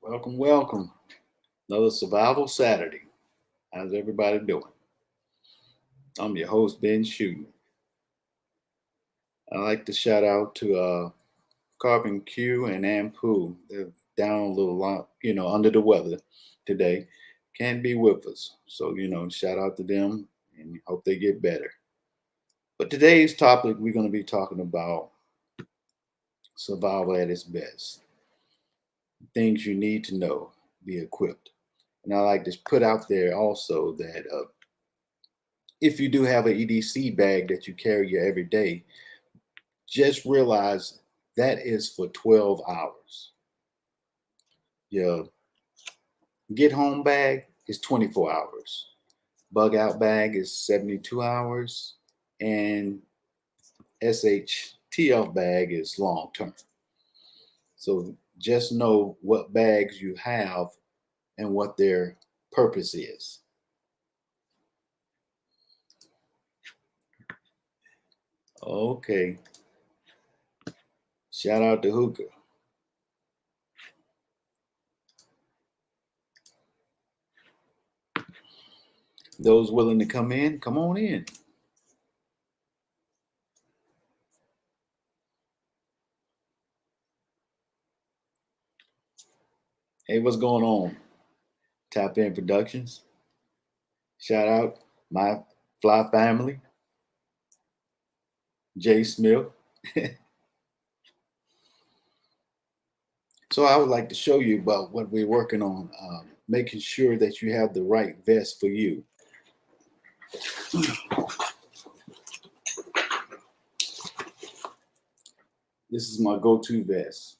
Welcome, welcome. Another Survival Saturday. How's everybody doing? I'm your host, Ben Shooten. I'd like to shout out to Carbon Q and Ampu. They're down a little lot, under the weather today. Can't be with us. So, shout out to them and hope they get better. But today's topic, we're going to be talking about survival at its best. Things you need to know, be equipped. And I like to put out there also that if you do have an EDC bag that you carry every day, just realize that is for 12 hours. Your get home bag is 24 hours. Bug out bag is 72 hours. And SHTF bag is long term. So just know what bags you have and what their purpose is. Okay. Shout out to Hookah. Those willing to come in, come on in. Hey, what's going on? Tap In Productions. Shout out my fly family. Jay Smith. So I would like to show you about what we're working on, making sure that you have the right vest for you. This is my go-to vest.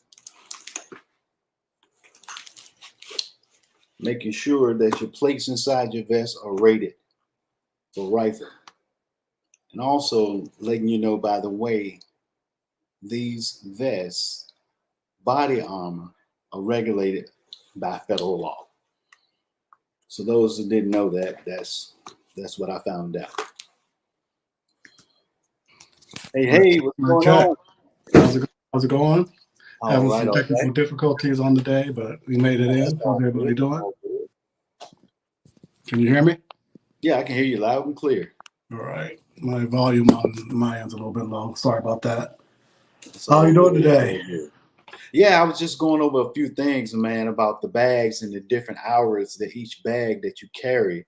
Making sure that your plates inside your vest are rated for rifle. And also letting you know, by the way, these vests, body armor, are regulated by federal law. So those who didn't know that, that's what I found out. Hey, what's going on? How's it going? Having some technical difficulties on the day, but we made it in. How's everybody doing? Can you hear me? Yeah, I can hear you loud and clear. All right. My volume on my end's a little bit low. Sorry about that. How are you doing today? Yeah, I was just going over a few things, man, about the bags and the different hours that each bag that you carry.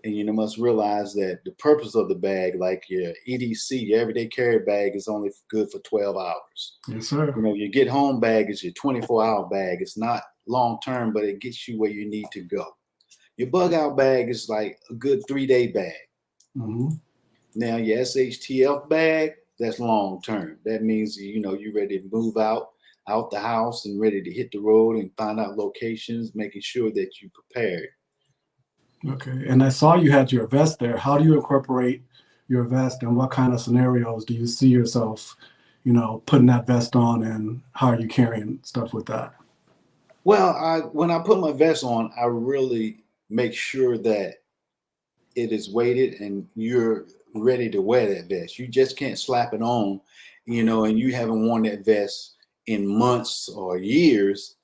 And you must realize that the purpose of the bag, like your EDC, your everyday carry bag, is only good for 12 hours. Yes, sir. Your get home bag is your 24-hour bag. It's not long term, but it gets you where you need to go. Your bug out bag is like a good 3-day bag. Mm-hmm. Now your SHTF bag, that's long term. That means you're ready to move out the house and ready to hit the road and find out locations, making sure that you're prepared. Okay, and I saw you had your vest there. How do you incorporate your vest, and what kind of scenarios do you see yourself, putting that vest on, and how are you carrying stuff with that? Well, when I put my vest on, I really make sure that it is weighted and you're ready to wear that vest. You just can't slap it on, and you haven't worn that vest in months or years.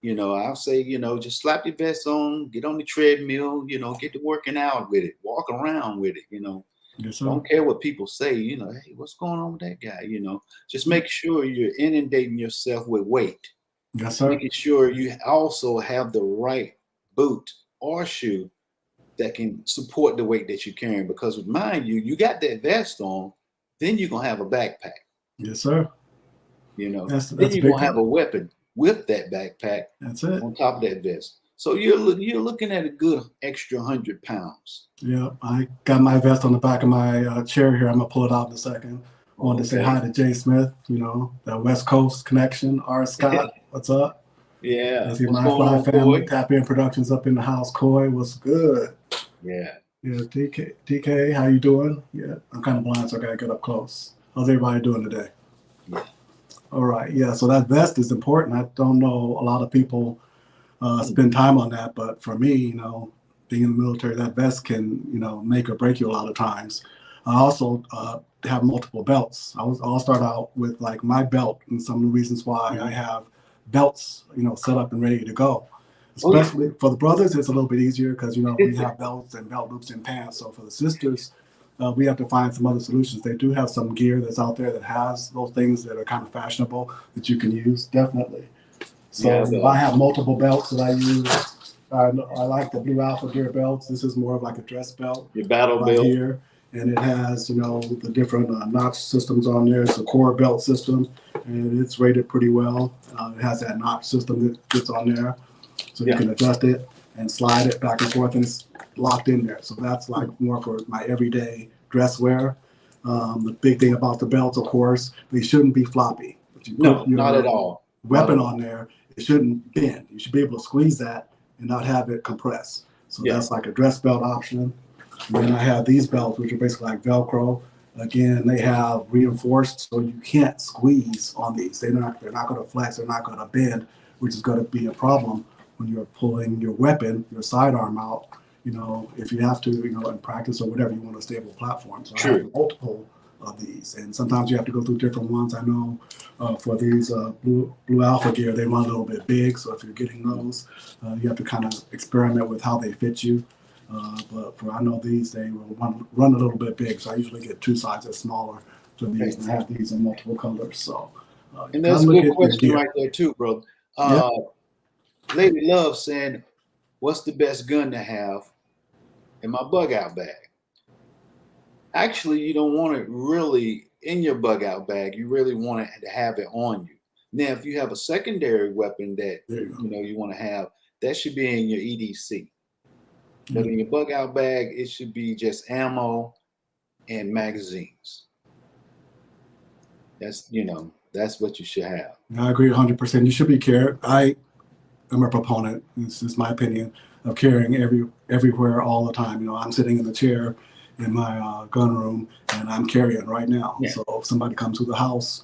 I'll say, just slap your vest on, get on the treadmill, get to working out with it, walk around with it, Yes, sir. Don't care what people say, hey, what's going on with that guy? Just make sure you're inundating yourself with weight. Yes, sir. Making sure you also have the right boot or shoe that can support the weight that you're carrying. Because mind you, you got that vest on, then you're gonna have a backpack. Yes, sir. That's then you're gonna have a weapon with that backpack. That's it. On top of that vest. So you're looking at a good extra 100 pounds. Yeah, I got my vest on the back of my chair here. I'm gonna pull it out in a second. Wanted to say hi to Jay Smith, that West Coast connection. R. Scott, what's up? Yeah. I see my fly family, Tap In Productions up in the house. Coy, what's good? Yeah. Yeah, TK, how you doing? Yeah, I'm kind of blind, so I gotta get up close. How's everybody doing today? Yeah. All right, yeah, so that vest is important. I don't know a lot of people spend time on that, but for me, being in the military, that vest can, make or break you a lot of times. I also have multiple belts. I'll start out with like my belt, and some of the reasons why I have belts, set up and ready to go. Oh yeah. Especially for the brothers, it's a little bit easier because we have belts and belt loops and pants. So for the sisters, we have to find some other solutions. They do have some gear that's out there that has those things that are kind of fashionable that you can use, definitely. So Yeah. I have multiple belts that I use. I like the Blue Alpha Gear belts. This is more of like a dress belt Your battle right belt. here. And it has, the different notch systems on there. It's a core belt system, and it's rated pretty well. It has that notch system that fits on there. So you can adjust it and slide it back and forth, and it's locked in there. So that's like more for my everyday dress wear. The big thing about the belts, of course, they shouldn't be floppy. If you put your not at all. weapon on there, it shouldn't bend. You should be able to squeeze that and not have it compress. So that's like a dress belt option. And then I have these belts, which are basically like Velcro. Again, they have reinforced, so you can't squeeze on these. They're not going to flex. They're not going to bend, which is going to be a problem when you're pulling your weapon, your sidearm out. If you have to, in practice or whatever, you want a stable platform. So I have multiple of these, and sometimes you have to go through different ones. I know for these Blue Alpha Gear, they run a little bit big. So if you're getting those, you have to kind of experiment with how they fit you. But I know these, they will run a little bit big. So I usually get two sizes smaller for these, and I have these in multiple colors. So, and that's a good question right there too, bro. Lady Love saying, "What's the best gun to have in my bug out bag?" Actually, you don't want it really in your bug out bag. You really want it to have it on you. Now, if you have a secondary weapon that you want to have, that should be in your EDC. But in your bug out bag, it should be just ammo and magazines. That's what you should have. I agree 100%. You should be carried. I am a proponent, this is my opinion, of carrying everywhere all the time. I'm sitting in the chair in my gun room and I'm carrying right now. So if somebody comes to the house,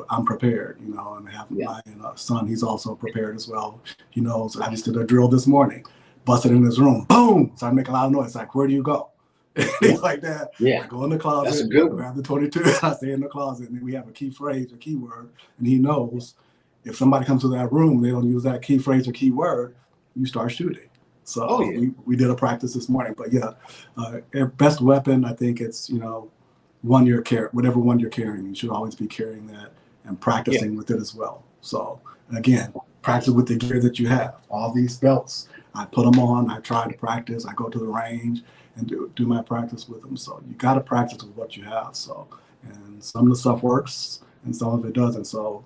I'm prepared, and I have my son, he's also prepared as well. He knows I just did a drill this morning, busted in his room, boom, started making a lot of noise. Like, where do you go? Things like that. I go in the closet, that's a good one. grab the 22, I stay in the closet, and then we have a key phrase or keyword, and he knows if somebody comes to that room, they don't use that key phrase or keyword, you start shooting. So we did a practice this morning. But best weapon, I think it's, whatever one you're carrying, you should always be carrying that and practicing with it as well. So again, practice with the gear that you have. All these belts, I put them on, I try to practice, I go to the range and do my practice with them. So you got to practice with what you have. So, and some of the stuff works and some of it doesn't. So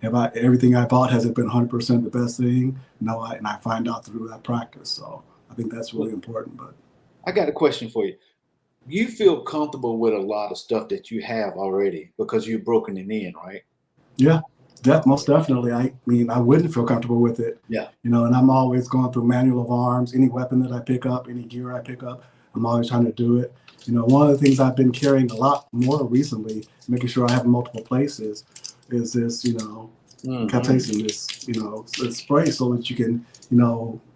everything I bought, has it been 100% the best thing? No, and I find out through that practice. So I think that's really important. But I got a question for you. You feel comfortable with a lot of stuff that you have already because you've broken it in, right? Yeah, most definitely. I mean, I wouldn't feel comfortable with it. Yeah. And I'm always going through manual of arms, any weapon that I pick up, any gear I pick up, I'm always trying to do it. One of the things I've been carrying a lot more recently, making sure I have in multiple places, is this, capsaicin, this spray, so that you can,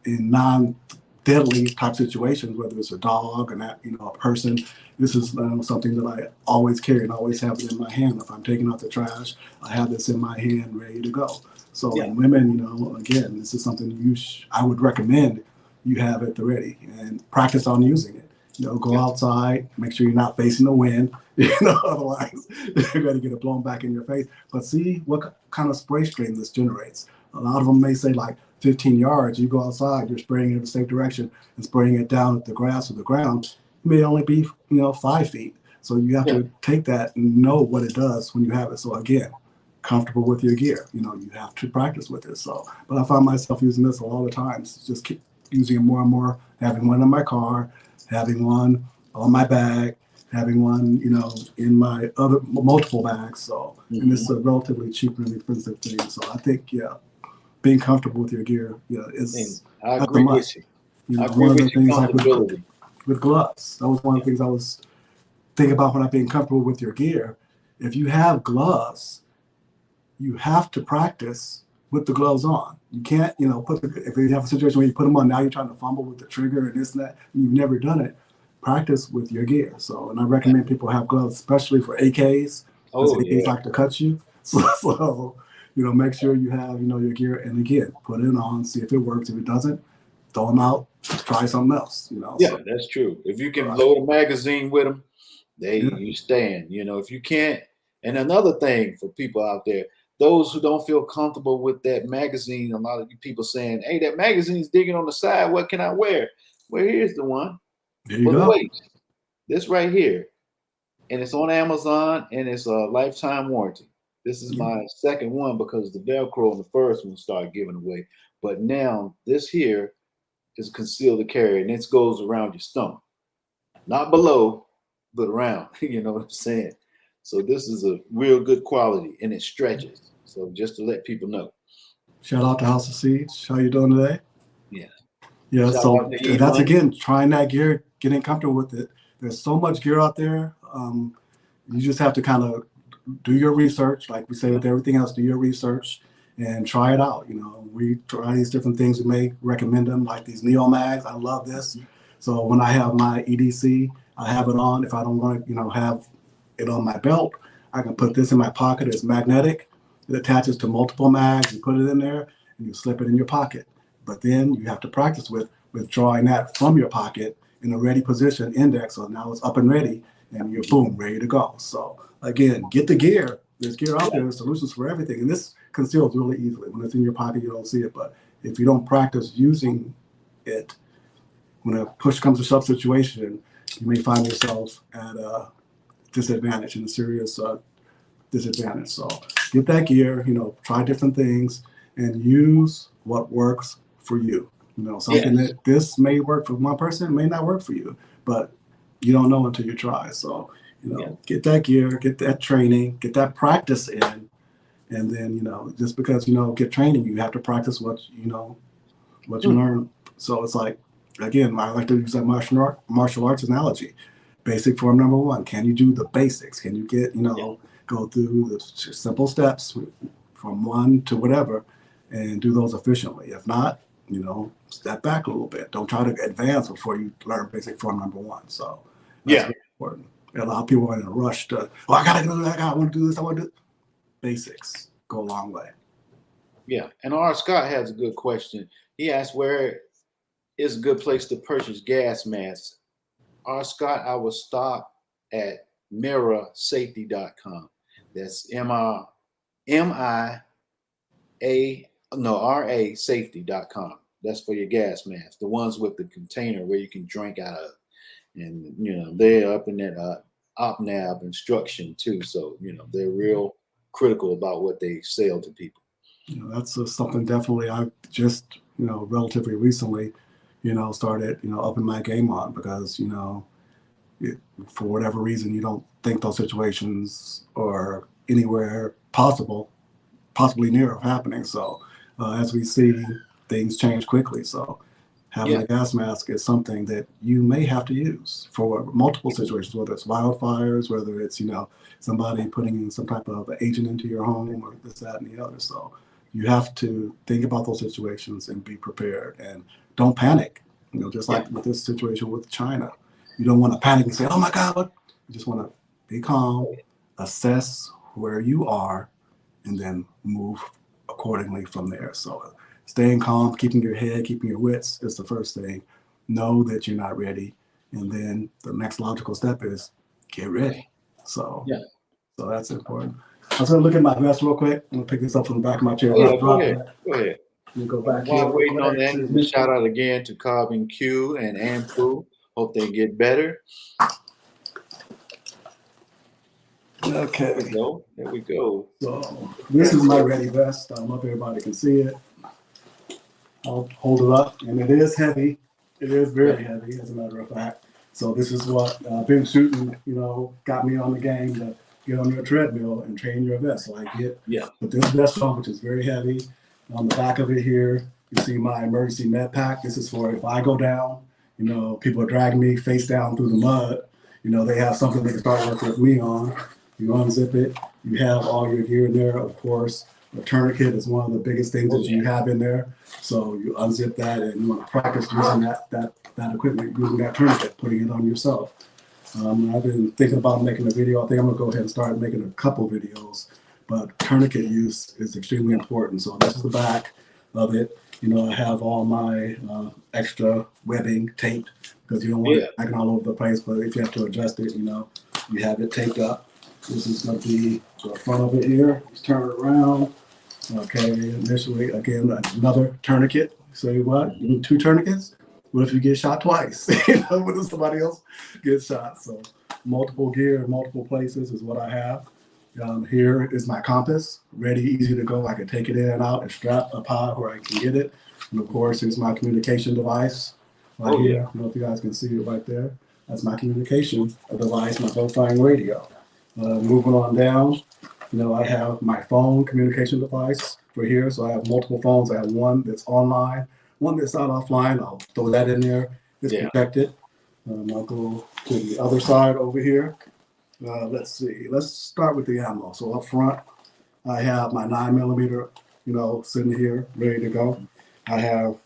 in non-deadly type situations, whether it's a dog and a person, this is something that I always carry and always have it in my hand. If I'm taking out the trash, I have this in my hand ready to go. So in women, again, this is something I would recommend you have at the ready and practice on using it. Go outside, make sure you're not facing the wind, otherwise you're going to get it blown back in your face. But see what kind of spray stream this generates. A lot of them may say like 15 yards. You go outside, you're spraying in the same direction and spraying it down at the grass or the ground. It may only be, 5 feet. So you have to take that and know what it does when you have it. So again, comfortable with your gear. You have to practice with it. So, but I find myself using this a lot of times. Just keep using it more and more, having one in my car, having one on my bag, having one, in my other multiple bags. So, and it's a relatively cheap and inexpensive thing. So I think, being comfortable with your gear, is I agree with you. I agree one of the things like with gloves. That was one of the things I was thinking about when I'm being comfortable with your gear. If you have gloves, you have to practice with the gloves on. You can't, if you have a situation where you put them on, now you're trying to fumble with the trigger and this and that, and you've never done it, practice with your gear. So, and I recommend people have gloves, especially for AKs, because AKs like to cut you. So, make sure you have, your gear. And again, put it on, see if it works. If it doesn't, throw them out, try something else, Yeah, So, that's true. If you can right. load a magazine with them, Yeah. you stand. If you can't, and another thing for people out there, those who don't feel comfortable with that magazine, a lot of you people saying, "Hey, that magazine's digging on the side. What can I wear?" Well, here's the one There you for the go. waist. This right here, and it's on Amazon, and it's a lifetime warranty. This is my second one because the Velcro on the first one started giving away, but now this here is concealed to carry, and this goes around your stomach, not below, but around. You know what I'm saying? So this is a real good quality, and it stretches. So just to let people know. Shout out to House of Seeds. How you doing today? Yeah. Yeah, Shout so out to E that's Money. again trying that gear, getting comfortable with it. There's so much gear out there. You just have to kind of do your research, like we say with everything else. Do your research and try it out. We try these different things. We may recommend them, like these Neo Mags. I love this. So when I have my EDC, I have it on. If I don't want to, have it on my belt, I can put this in my pocket. It's magnetic. It attaches to multiple mags. You put it in there and you slip it in your pocket. But then you have to practice with withdrawing that from your pocket in a ready position, index. So now it's up and ready, and you're boom, ready to go. So again, get the gear. There's gear out there, there's solutions for everything. And this conceals really easily. When it's in your pocket, you don't see it. But if you don't practice using it, when a push comes to shove situation, you may find yourself at a disadvantage, in a serious disadvantage. So get that gear, try different things and use what works for you. Something that this may work for one person, may not work for you, but you don't know until you try. So, get that gear, get that training, get that practice in. And then, just because, get training, you have to practice what you learn. So it's like, again, I like to use that martial arts analogy. Basic form number one. Can you do the basics? Can you get, go through the simple steps from one to whatever and do those efficiently? If not, step back a little bit. Don't try to advance before you learn basic form number one. So that's very important. A lot of people are in a rush to, I gotta do that. I want to do this. I want to do basics. Go a long way. Yeah. And R. Scott has a good question. He asked, where is a good place to purchase gas masks? R. Scott, I will stop at mirrorsafety.com. That's RA safety.com. That's for your gas masks, the ones with the container where you can drink out of. And, they're up in that OPNAB instruction too. So, they're real critical about what they sell to people. That's something definitely I've just, relatively recently, started, upping my game on because, for whatever reason, you don't think those situations are anywhere possibly near of happening. So as we see, things change quickly. So having a gas mask is something that you may have to use for multiple situations, whether it's wildfires, whether it's, somebody putting in some type of agent into your home or this, that, and the other. So you have to think about those situations and be prepared and don't panic. Just like with this situation with China, you don't want to panic and say, "Oh my God!" What? You just want to be calm, assess where you are, and then move accordingly from there. So staying calm, keeping your head, keeping your wits is the first thing. Know that you're not ready, and then the next logical step is get ready. So that's important. I was gonna look at my vest real quick. I'm gonna pick this up from the back of my chair. Go ahead. Go ahead. Let me go back While here. waiting on that, shout out again to Carbon Q and Ampu. Hope they get better. Okay. There we go. So this is my ready vest. I don't know if everybody can see it. I'll hold it up, and it is heavy. It is very heavy, as a matter of fact. So this is what I've been shooting, got me on the game to get on your treadmill and train your vest. So I put this vest on, which is very heavy. On the back of it here, you see my emergency med pack. This is for if I go down, people are dragging me face down through the mud. They have something they can start working with me on. You unzip it. You have all your gear in there, of course. A tourniquet is one of the biggest things that you have in there. So you unzip that and you want to practice using that equipment, using that tourniquet, putting it on yourself. I've been thinking about making a video. I think I'm going to go ahead and start making a couple videos but tourniquet use is extremely important. So this is the back of it. I have all my extra webbing taped because you don't want it hanging all over the place. But if you have to adjust it, you have it taped up. This is going to be the front of it here. Just turn it around. Okay, initially, again, another tourniquet. Say what? You need 2 tourniquets? What if you get shot twice? What if somebody else gets shot? So multiple gear, multiple places is what I have. Here is my compass, ready, easy to go. I can take it in and out and strap up high where I can get it. And of course, here's my communication device right here. I don't know if you guys can see it right there. That's my communication device, my bow-flying radio. Moving on down, I have my phone communication device for here. So I have multiple phones. I have one that's online, one that's not offline. I'll throw that in there. It's protected. I'll go to the other side over here. Let's see. Let's start with the ammo. So up front, I have my 9mm, sitting here, ready to go. I have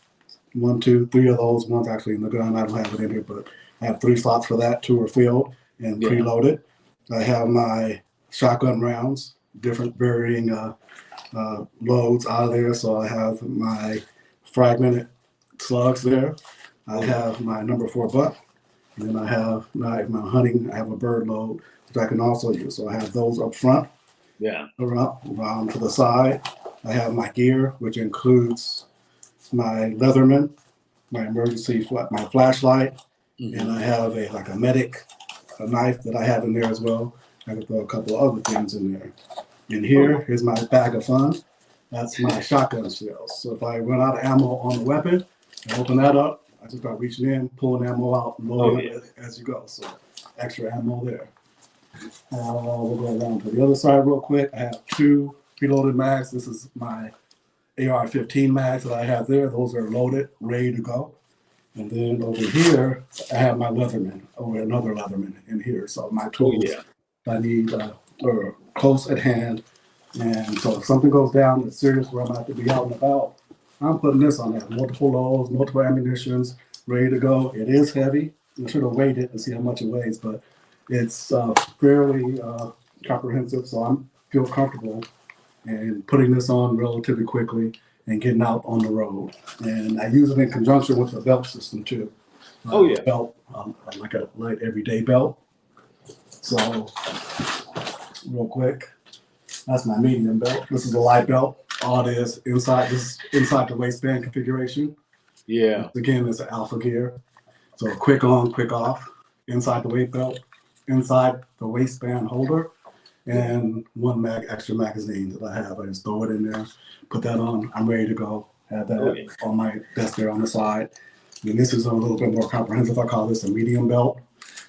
1, 2, 3 of those. One's actually in the gun. I don't have it in here, but I have 3 slots for that. 2 are filled and preloaded. I have my shotgun rounds, different varying loads out of there. So I have my fragmented slugs there. I have my number 4 buck. And then I have my hunting. I have a bird load, which I can also use. So I have those up front. Around to the side. I have my gear, which includes my Leatherman, my emergency my flashlight, and I have a medic, a knife that I have in there as well. I can throw a couple of other things in there. And here's my bag of fun. That's my shotgun shells. So if I run out of ammo on the weapon, I open that up. I just start reaching in, pulling ammo out, and loading it as you go. So extra ammo there. We'll go down to the other side real quick. I have 2 preloaded mags. This is my AR-15 mags that I have there. Those are loaded, ready to go. And then over here, I have my Leatherman, another Leatherman in here. So my tools I need are close at hand. And so if something goes down that's serious where I'm going to have to be out and about, I'm putting this on there. Multiple loads, multiple ammunitions, ready to go. It is heavy. I should have weighed it to see how much it weighs, but it's fairly comprehensive. So I feel comfortable in putting this on relatively quickly and getting out on the road. And I use it in conjunction with the belt system too. Belt, like a light everyday belt. So real quick, that's my medium belt. This is a light belt. All it is inside the waistband configuration. Again, it's an alpha gear. So quick on, quick off. Inside the weight belt, inside the waistband holder, and 1 extra magazine that I have. I just throw it in there, put that on. I'm ready to go. Have that on my desk there on the side. And this is a little bit more comprehensive. I call this a medium belt.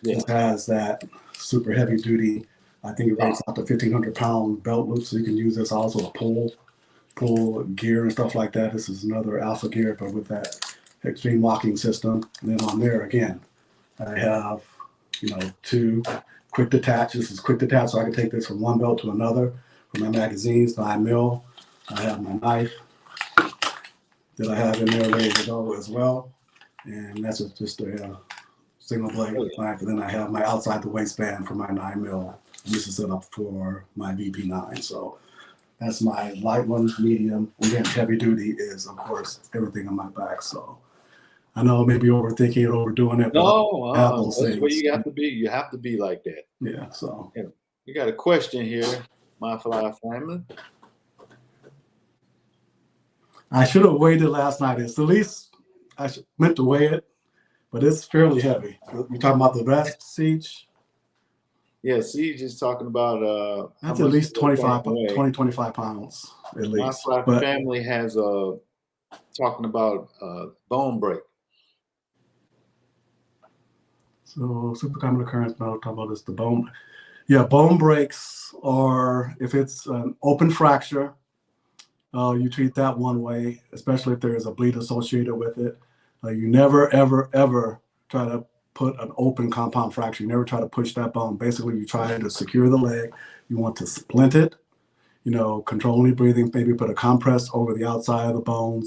It has that super heavy duty. I think it rates out to 1,500-pound belt loop, so you can use this also to pull gear and stuff like that. This is another alpha gear, but with that extreme locking system. And then on there again, I have 2 quick detach. This is quick detach, so I can take this from one belt to another. For my magazines, 9mm. I have my knife that I have in there ready to go as well, and that's just a single blade knife. And then I have my outside the waistband for my 9mm. This is set up for my VP9. So that's my light one, medium. Again, heavy duty is, of course, everything on my back. So I know maybe overthinking it, overdoing it. No, that's where you have to be. You have to be like that. Yeah. So we got a question here, my fly family. I should have weighed it last night. It's at least meant to weigh it, but it's fairly heavy. You're talking about the vest, Siege? Yeah, Siege is talking about that's at least 20, 25 pounds at least. My family has talking about bone break. So super common occurrence, but I'll talk about this, the bone. Yeah, bone breaks are, if it's an open fracture, you treat that one way, especially if there is a bleed associated with it. You never, ever, ever try to put an open compound fracture. You never try to push that bone. Basically, you try to secure the leg. You want to splint it, controlling breathing, maybe put a compress over the outside of the bone.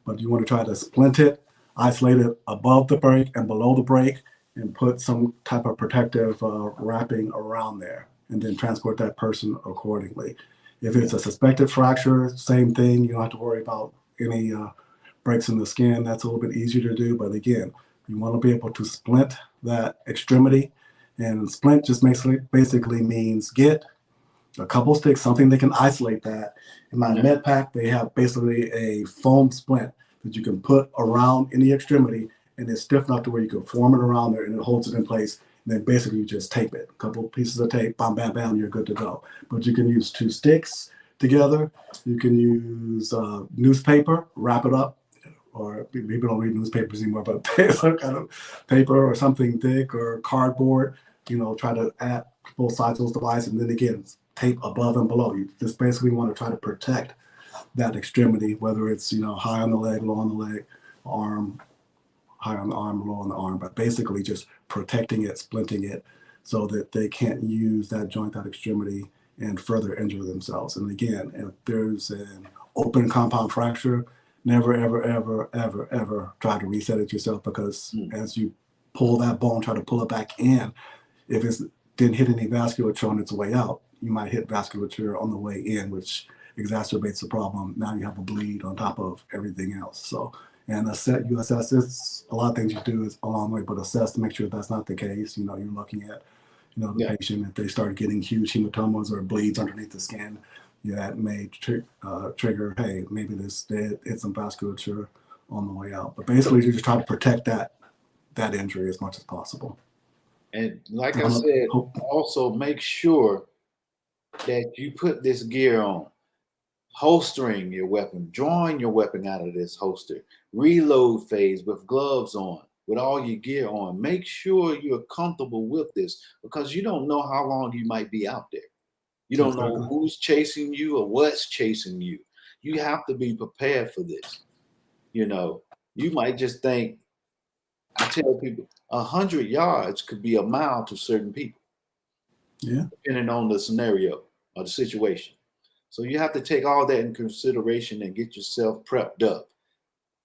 But you want to try to splint it, isolate it above the break and below the break, and put some type of protective wrapping around there, and then transport that person accordingly. If it's a suspected fracture, same thing. You don't have to worry about any breaks in the skin. That's a little bit easier to do. But again, you want to be able to splint that extremity. And splint just basically means get a couple sticks, something that can isolate that. In my med pack, they have basically a foam splint that you can put around any extremity, and it's stiff enough to where you can form it around there and it holds it in place. And then basically you just tape it. A couple pieces of tape, bam, bam, bam, you're good to go. But you can use 2 sticks together. You can use newspaper, wrap it up, or people don't read newspapers anymore, but some kind of paper or something thick or cardboard, try to add both sides of those devices. And then again, tape above and below. You just basically want to try to protect that extremity, whether it's, high on the leg, low on the leg, arm, high on the arm, low on the arm, but basically just protecting it, splinting it so that they can't use that joint, that extremity, and further injure themselves. And again, if there's an open compound fracture, never, ever, ever, ever, ever try to reset it yourself, because as you pull that bone, try to pull it back in, if it didn't hit any vasculature on its way out, you might hit vasculature on the way in, which exacerbates the problem. Now you have a bleed on top of everything else. So, and you assess this, a lot of things you do is along the way, but assess to make sure that's not the case. You're looking at, the patient, if they start getting huge hematomas or bleeds underneath the skin, that may trigger, hey, maybe it's some vasculature on the way out. But basically, you just try to protect that injury as much as possible. And like I said, also make sure that you put this gear on, holstering your weapon, drawing your weapon out of this holster, reload phase with gloves on, with all your gear on. Make sure you're comfortable with this, because you don't know how long you might be out there. You don't know who's chasing you or what's chasing you. You have to be prepared for this. You might just think, I tell people, 100 yards could be a mile to certain people. Yeah. Depending on the scenario or the situation. So you have to take all that in consideration and get yourself prepped up.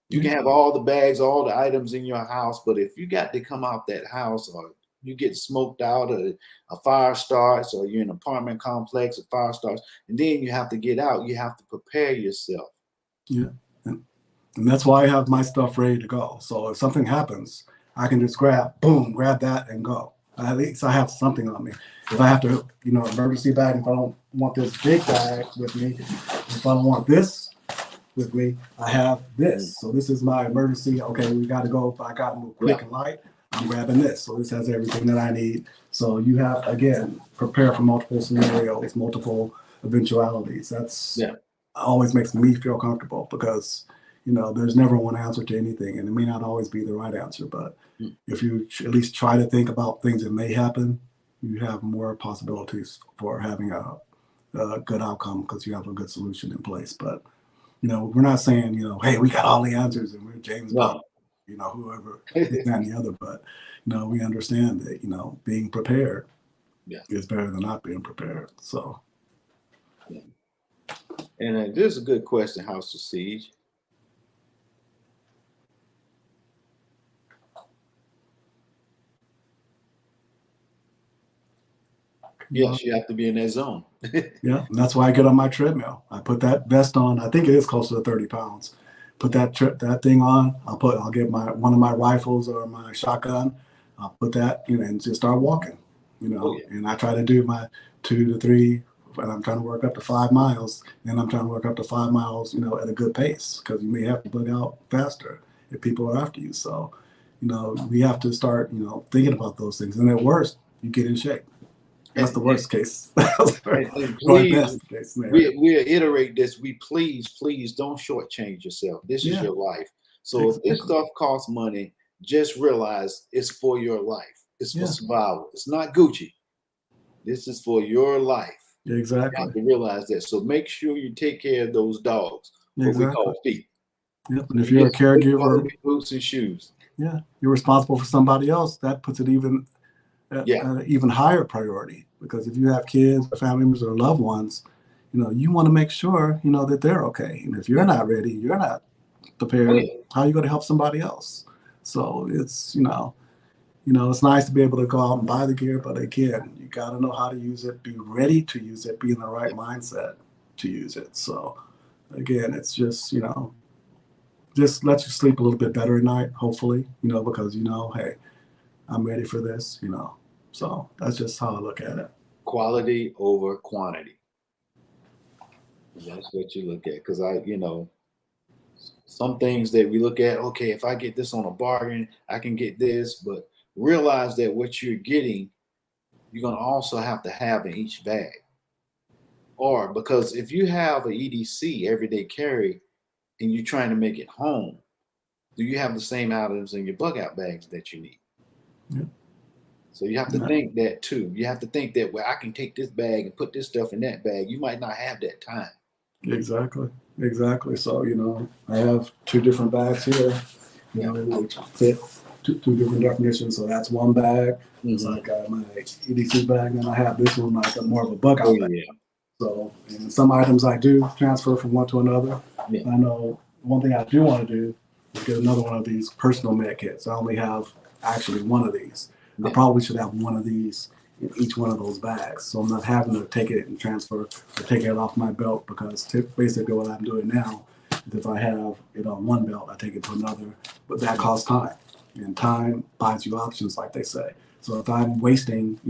You can have all the bags, all the items in your house, but if you got to come out that house, or you get smoked out, or a fire starts, or you're in an apartment complex, a fire starts, and then you have to get out, you have to prepare yourself. Yeah. And that's why I have my stuff ready to go. So if something happens, I can just grab that and go. At least I have something on me. If I have to, emergency bag, if I don't want this big bag with me, if I don't want this with me, I have this. So this is my emergency. Okay, we got to go. If I got to move quick and light, I'm grabbing this. So this has everything that I need. So you have, again, prepare for multiple scenarios, multiple eventualities. That's always makes me feel comfortable, because there's never one answer to anything, and it may not always be the right answer. But if you at least try to think about things that may happen, you have more possibilities for having a good outcome, because you have a good solution in place. But we're not saying hey, we got all the answers and we're James Bond, whoever this, that, and the other. But we understand that being prepared is better than not being prepared. So. And this is a good question, House of Siege. Yes, you have to be in that zone. Yeah, and that's why I get on my treadmill. I put that vest on. I think it is close to 30 pounds. Put that thing on. I'll get one of my rifles or my shotgun. I'll put that, and just start walking. And I try to do my 2 to 3. And I'm trying to work up to 5 miles. And I'm trying to work up to 5 miles, at a good pace, because you may have to bug out faster if people are after you. So, we have to start, thinking about those things. And at worst, you get in shape. That's the worst case. And please, we iterate this. We please don't shortchange yourself. This is your life. So if this stuff costs money, just realize it's for your life. It's for survival. It's not Gucci. This is for your life. Exactly. You have to realize that. So make sure you take care of those dogs, what we call feet. Yep. And if you're a caregiver, boots and shoes. Yeah, you're responsible for somebody else. That puts it even at an even higher priority, because if you have kids or family members or loved ones, you want to make sure that they're okay. And if you're not ready, you're not prepared, how are you going to help somebody else? So it's it's nice to be able to go out and buy the gear, but again, you got to know how to use it, be ready to use it, be in the right mindset. to use it. So again, it's just, just lets you sleep a little bit better at night, hopefully, because hey, I'm ready for this. So that's just how I look at it. Quality over quantity. And that's what you look at. Because some things that we look at, okay, if I get this on a bargain, I can get this, but realize that what you're getting, you're going to also have to have in each bag. Or because if you have an EDC, everyday carry, and you're trying to make it home, do you have the same items in your bug out bags that you need? Yeah. So you have to think that too. You have to think that, well, I can take this bag and put this stuff in that bag. You might not have that time. Exactly. So, I have 2 different bags here, which fit two different definitions. So that's one bag. It's like my EDC bag, and then I have this one like more of a bug out bag. Yeah. So, and some items I do transfer from one to another. Yeah. I know one thing I do want to do is get another one of these personal med kits. I only have actually one of these. I probably should have one of these in each one of those bags, so I'm not having to take it and transfer or take it off my belt, because basically what I'm doing now is if I have it on one belt, I take it to another, but that costs time, and time buys you options, like they say. So if I'm wasting,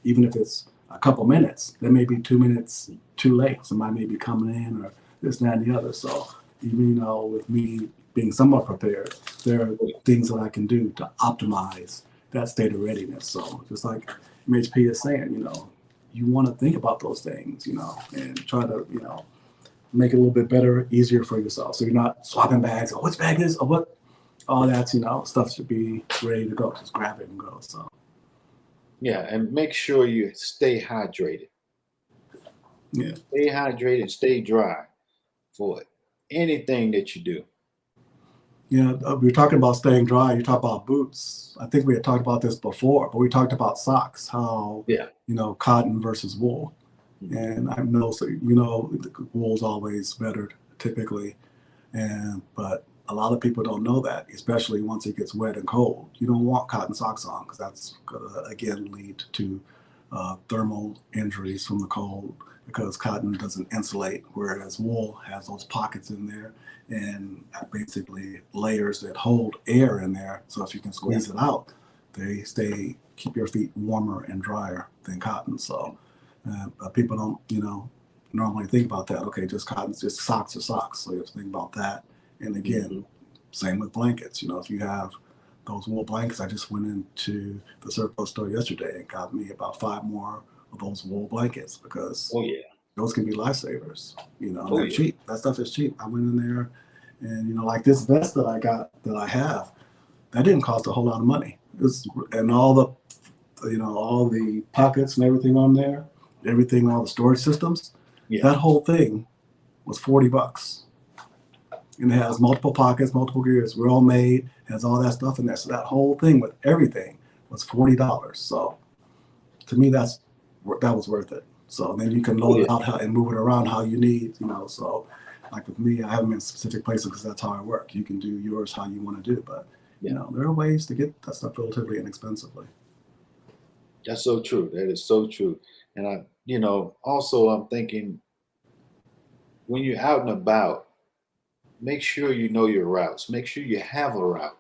even if it's a couple minutes, there may be 2 minutes too late. Somebody may be coming in or this, that, and the other. So even, with me being somewhat prepared, there are things that I can do to optimize that state of readiness. So just like MHP is saying, you want to think about those things, and try to, make it a little bit better, easier for yourself. So you're not swapping bags. Oh, which bag is, or what? All that's, stuff should be ready to go. Just grab it and go. So. Yeah, and make sure you stay hydrated. Yeah. Stay hydrated, stay dry for anything that you do. Yeah, we were talking about staying dry. You talk about boots. I think we had talked about this before, but we talked about socks, how, cotton versus wool. And I know, so, wool's always better typically. But a lot of people don't know that, especially once it gets wet and cold. You don't want cotton socks on, because that's going to, again, lead to thermal injuries from the cold, because cotton doesn't insulate, whereas wool has those pockets in there and basically layers that hold air in there. So if you can squeeze it out, they keep your feet warmer and drier than cotton. So people don't, normally think about that. Okay, just cotton's just socks are socks. So you have to think about that. And again, same with blankets. If you have those wool blankets, I just went into the surplus store yesterday and got me about 5 more of those wool blankets, because those can be lifesavers. They're cheap. That stuff is cheap. I went in there and, like this vest that I have, that didn't cost a whole lot of money. And all the pockets and everything on there, all the storage systems, that whole thing was $40. And it has multiple pockets, multiple gears. We're all made, has all that stuff in there. So that whole thing with everything was $40. So to me, that was worth it. So then you can load it out and move it around how you need, So like with me, I have them in specific places because that's how I work. You can do yours how you want to do, but there are ways to get that stuff relatively inexpensively. That's so true. That is so true. And also I'm thinking, when you're out and about, make sure you know your routes. Make sure you have a route,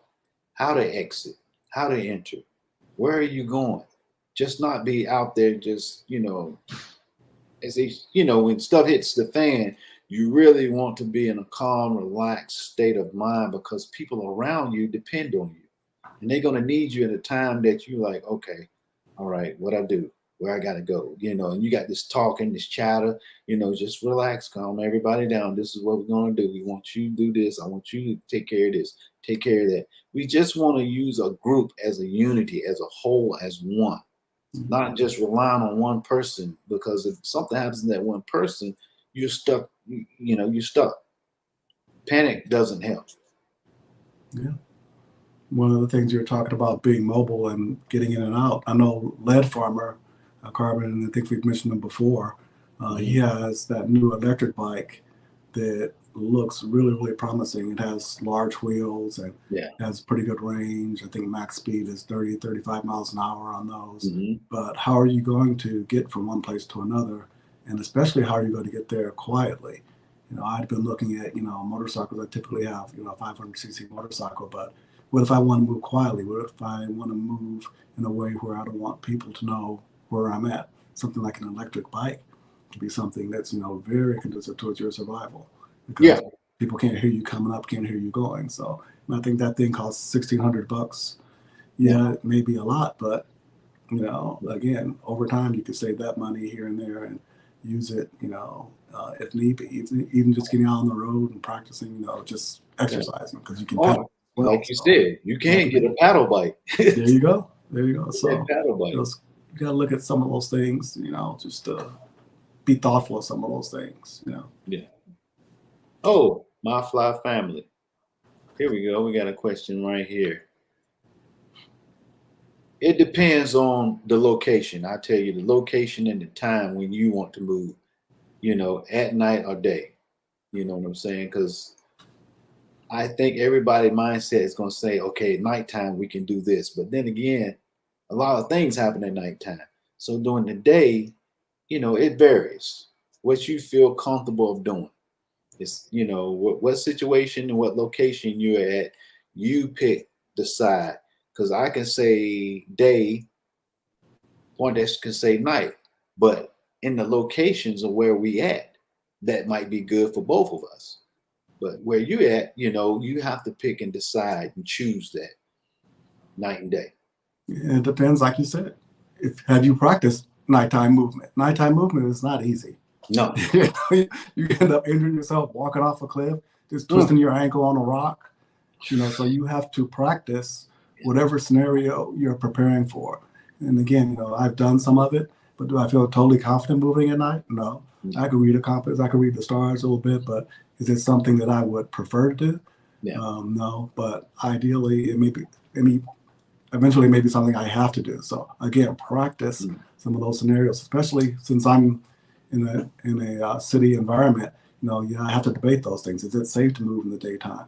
how to exit, how to enter, where are you going? Just not be out there just, when stuff hits the fan, you really want to be in a calm, relaxed state of mind, because people around you depend on you. And they're going to need you at a time that you're like, okay, all right, what I do? Where I got to go, and you got this talking, this chatter, just relax, calm everybody down. This is what we're going to do. We want you to do this. I want you to take care of this, take care of that. We just want to use a group as a unity, as a whole, as one, not just relying on one person, because if something happens to that one person, you're stuck, you're stuck. Panic doesn't help. Yeah. One of the things you were talking about, being mobile and getting in and out. I know Lead Farmer, Carbon, and I think we've mentioned him before. He has that new electric bike that looks really, really promising. It has large wheels and has pretty good range. I think max speed is 30, 35 miles an hour on those. But how are you going to get from one place to another and especially how are you going to get there quietly. I've been looking at, motorcycles. I typically have, a 500cc motorcycle, but what if I want to move quietly? What if I want to move in a way where I don't want people to know where I'm at? Something like an electric bike to be something that's, very conducive towards your survival, Yeah. because people can't hear you coming up, can't hear you going. So I think that thing costs $1,600. Yeah, it may be a lot, but again, over time, you could save that money here and there and use it, if need be. Even just getting out on the road and practicing, just exercising, because you can pedal Or, as well. like you So said, you can get a paddle bike. there you go. There you go. That So paddle bike. you got to look at some of those things, just be thoughtful of some of those things, Yeah. Oh, my fly family. Here we go. We got a question right here. It depends on the location. I tell you, the location and the time when you want to move, at night or day. You know what I'm saying? Because I think everybody's mindset is going to say, okay, nighttime, we can do this. But then again, a lot of things happen at nighttime. So during the day, it varies what you feel comfortable of doing. It's, what situation and what location you're at, you pick the side. Because I can say day, one that can say night, but in the locations of where we at, that might be good for both of us. But where you at, you have to pick and decide and choose that night and day. It depends, like you said. If have you practiced nighttime movement? Nighttime movement is not easy. No. You end up injuring yourself walking off a cliff, just twisting your ankle on a rock. So you have to practice whatever scenario you're preparing for. And again, I've done some of it, but do I feel totally confident moving at night? No. I could read a compass, I could read the stars a little bit, but is it something that I would prefer to do? Yeah. No. But ideally, eventually maybe something I have to do. So again, practice some of those scenarios, especially since I'm in a city environment. I have to debate those things. Is it safe to move in the daytime?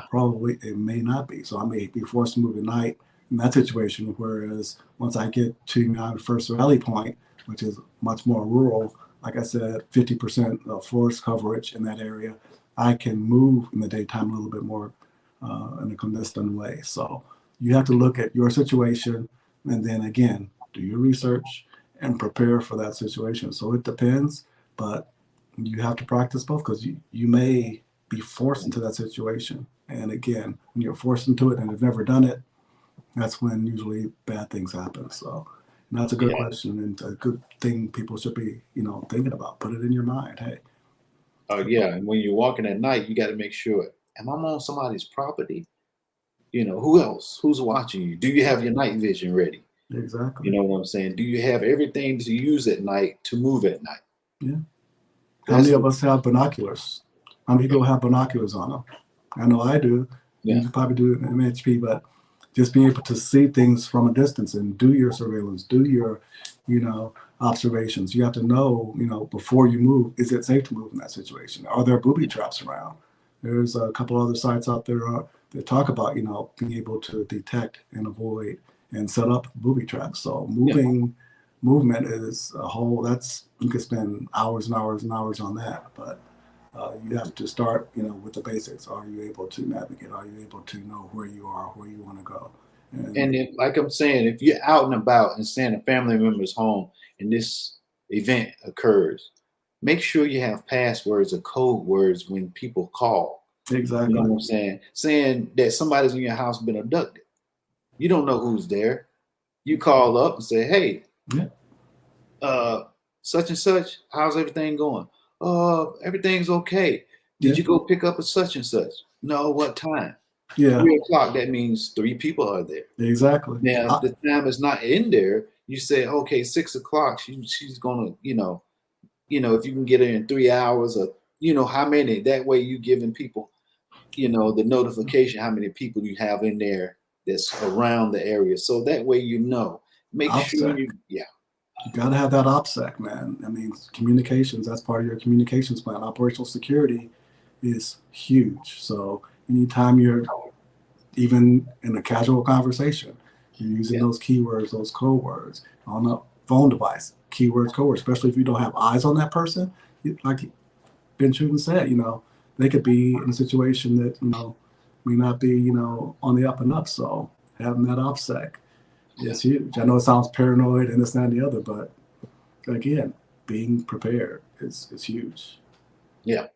Probably it may not be. So I may be forced to move at night in that situation. Whereas once I get to my first rally point, which is much more rural, like I said, 50% of forest coverage in that area, I can move in the daytime a little bit more in a clandestine way. So you have to look at your situation and then again, do your research and prepare for that situation. So it depends, but you have to practice both, because you may be forced into that situation. And again, when you're forced into it and have never done it, that's when usually bad things happen. So that's a good question and a good thing people should be, thinking about. Put it in your mind. Hey. Oh yeah. And when you're walking at night, you got to make sure, am I on somebody's property? Who else? Who's watching you? Do you have your night vision ready? Exactly. You know what I'm saying? Do you have everything to use at night to move at night? Yeah. How many of us have binoculars? How many people have binoculars on them? I know I do. Yeah. You probably do it in MHP, but just being able to see things from a distance and do your surveillance, do your, observations. You have to know, before you move, is it safe to move in that situation? Are there booby traps around? There's a couple other sites out there that talk about, being able to detect and avoid and set up booby traps. So movement is a whole, you could spend hours and hours and hours on that, but you have to start, with the basics. Are you able to navigate? Are you able to know where you are, where you want to go? And if, like I'm saying, if you're out and about and staying at a family member's home and this event occurs, make sure you have passwords or code words when people call. Exactly. You know what I'm saying? Saying that somebody's in your house been abducted. You don't know who's there. You call up and say, hey, such and such, how's everything going? Everything's okay. Did you go pick up a such and such? No, what time? Yeah. 3:00, that means 3 people are there. Exactly. Now, if the time is not in there, you say, okay, 6:00, she's gonna, if you can get her in 3 hours or, how many, that way you giving people, the notification, how many people you have in there that's around the area. So that way, make sure You got to have that OPSEC, man. I mean, communications, that's part of your communications plan. Operational security is huge. So anytime you're even in a casual conversation, you're using those keywords, those code words. I don't know phone device, keywords, codewords, especially if you don't have eyes on that person. Like Ben Chuden said, they could be in a situation that, may not be, on the up and up. So having that OPSEC is huge. I know it sounds paranoid and this, that, and the other, but again, being prepared is huge. Yeah,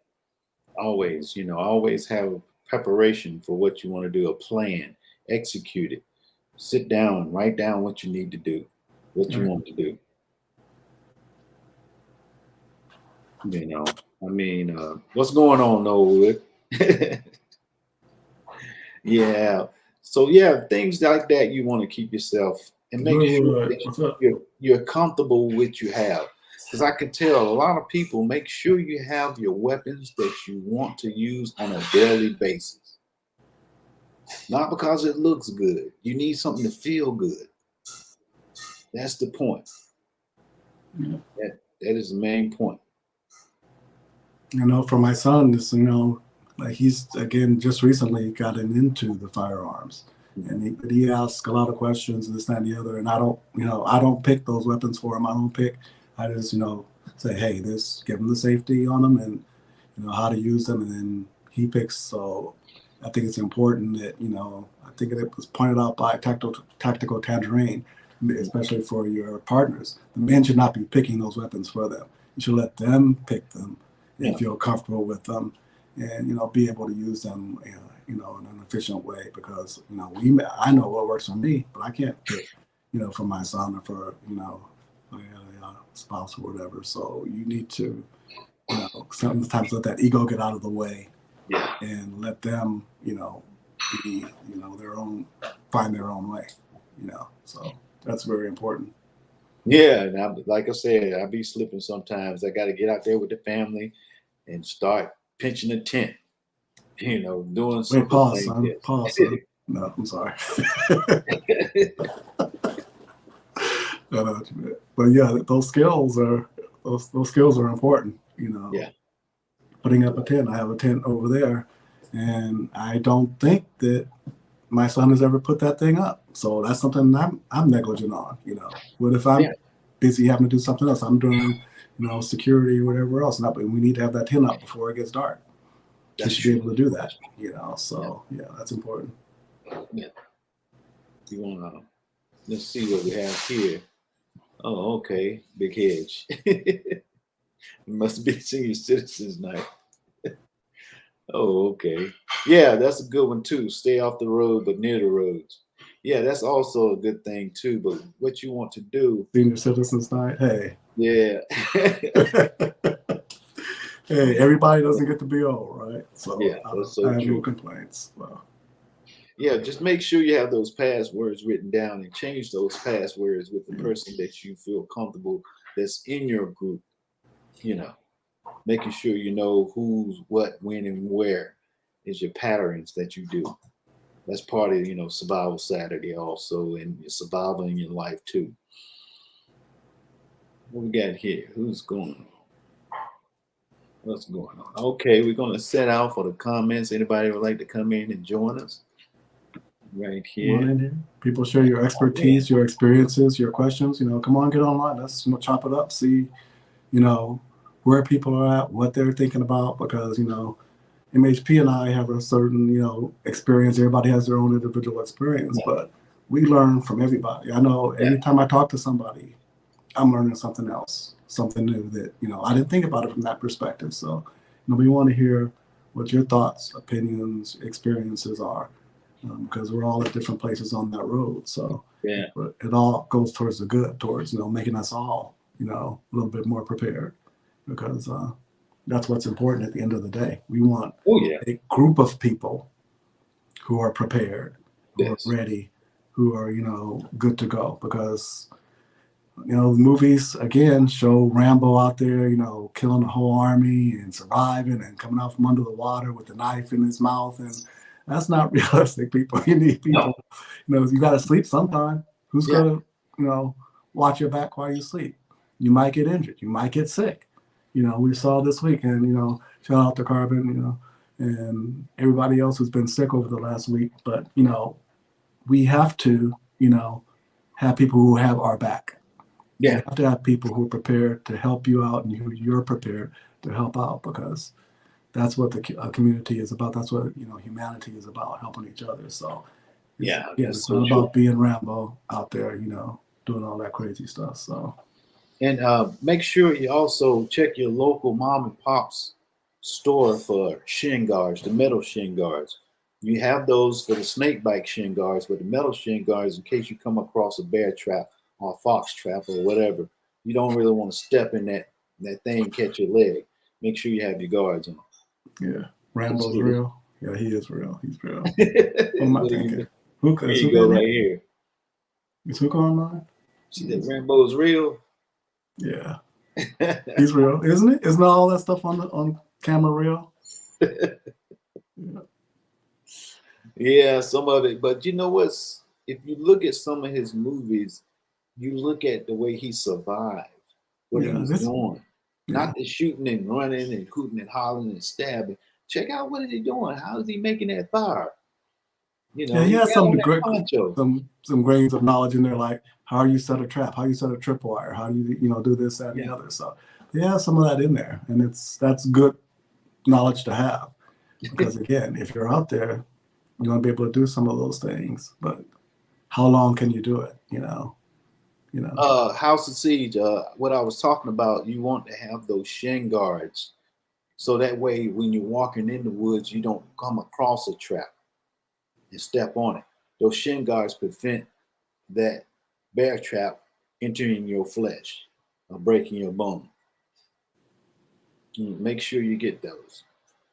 always, always have preparation for what you want to do, a plan, execute it. Sit down, write down what you need to do, what you want to do. What's going on, Norwood? Yeah. So yeah, things like that you want to keep yourself and make sure Good. that What's up? you're comfortable with what you have. Because I can tell a lot of people make sure you have your weapons that you want to use on a daily basis. Not because it looks good. You need something to feel good. That's the point. Yeah. That is the main point. For my son, this, like he's again just recently gotten into the firearms, and he asks a lot of questions and this, that, and the other. And I don't pick those weapons for him. I just, say, hey, give him the safety on them and how to use them, and then he picks. So I think it's important that I think it was pointed out by Tactical Tangerine, especially for your partners. The men should not be picking those weapons for them. You should let them pick them and feel comfortable with them, and be able to use them, in an efficient way. Because I know what works for me, but I can't pick, for my son or for my spouse or whatever. So you need to, sometimes let that ego get out of the way, and let them, be, find their own way, So that's very important. Yeah, and like I said, I be slipping sometimes. I got to get out there with the family and start pitching a tent, doing something. Wait, pause, like son. this. Pause, son. No, I'm sorry. I know what you meant. But yeah, those skills are important. Yeah. Putting up a tent. I have a tent over there, and I don't think that my son has ever put that thing up. So that's something I'm negligent on. What if I'm busy having to do something else? I'm doing, security or whatever else. But we need to have that tent up before it gets dark. You should be able to do that. So yeah, that's important. Yeah. You want let's see what we have here. Oh, okay. Big hedge. It must be senior citizens night. Oh, okay. Yeah, that's a good one too. Stay off the road, but near the roads. Yeah, that's also a good thing too. But what you want to do. Senior citizens night. Hey. Yeah. Hey, everybody doesn't get to be old, right? So yeah, that's so I have true. no complaints. Well, yeah, just make sure you have those passwords written down and change those passwords with the person that you feel comfortable that's in your group. Making sure you know who's what, when, and where is your patterns that you do. That's part of Survival Saturday also, and your survival in your life too. What we got here? Who's going on? What's going on? Okay, we're going to set out for the comments. Anybody would like to come in and join us? Right here. People share your expertise, your experiences, your questions. Come on, get online. Let's chop it up. See, where people are at, what they're thinking about. Because MHP and I have a certain experience. Everybody has their own individual experience, but we learn from everybody. I know every time I talk to somebody, I'm learning something else, something new that I didn't think about it from that perspective. So we want to hear what your thoughts, opinions, experiences are. Because we're all at different places on that road. So it all goes towards the good, towards, making us all, a little bit more prepared, because that's what's important at the end of the day. We want a group of people who are prepared, who are ready, who are, good to go, because, the movies again show Rambo out there, killing a whole army and surviving and coming out from under the water with a knife in his mouth. And that's not realistic, people. You need people, you got to sleep sometime. Who's going to, watch your back while you sleep? You might get injured. You might get sick. We saw this weekend, shout out to Carbon, and everybody else who's been sick over the last week. But, we have to, have people who have our back. And you Yeah. have to have people who are prepared to help you out and who you're prepared to help out, because that's what the community is about. That's what, humanity is about, helping each other. So Yeah, again, that's it's so not true. about being Rambo out there, doing all that crazy stuff. So And make sure you also check your local mom and pop's store for shin guards, the metal shin guards. You have those for the snake bite shin guards, but the metal shin guards, in case you come across a bear trap or a fox trap or whatever, you don't really want to step in that thing and catch your leg. Make sure you have your guards on. yeah, Rambo's See real. Yeah, he is real. He's real. What am I what do you thinking? mean? Hookah Here is you Hookah go, in right here? here. Is Hookah on mine? See that Rambo's real? Yeah, he's real, isn't it? Isn't all that stuff on camera real? Yeah. Yeah, some of it. But you know what's, if you look at some of his movies, you look at the way he survived, what he Yeah, was this. doing. Yeah, Not the shooting and running and hooting and hollering and stabbing. Check out what is he doing? How is he making that fire? yeah. He He has got some on that degree, poncho. some grains of knowledge in there, like how you set a trap, how you set a tripwire, how do you do this, that, and the Yeah. other. So he has some of that in there, and that's good knowledge to have, because again, if you're out there, you want to be able to do some of those things, but how long can you do it? You know. House of Siege, what I was talking about, you want to have those shin guards. So that way, when you're walking in the woods, you don't come across a trap and step on it. Those shin guards prevent that bear trap entering your flesh or breaking your bone. Make sure you get those.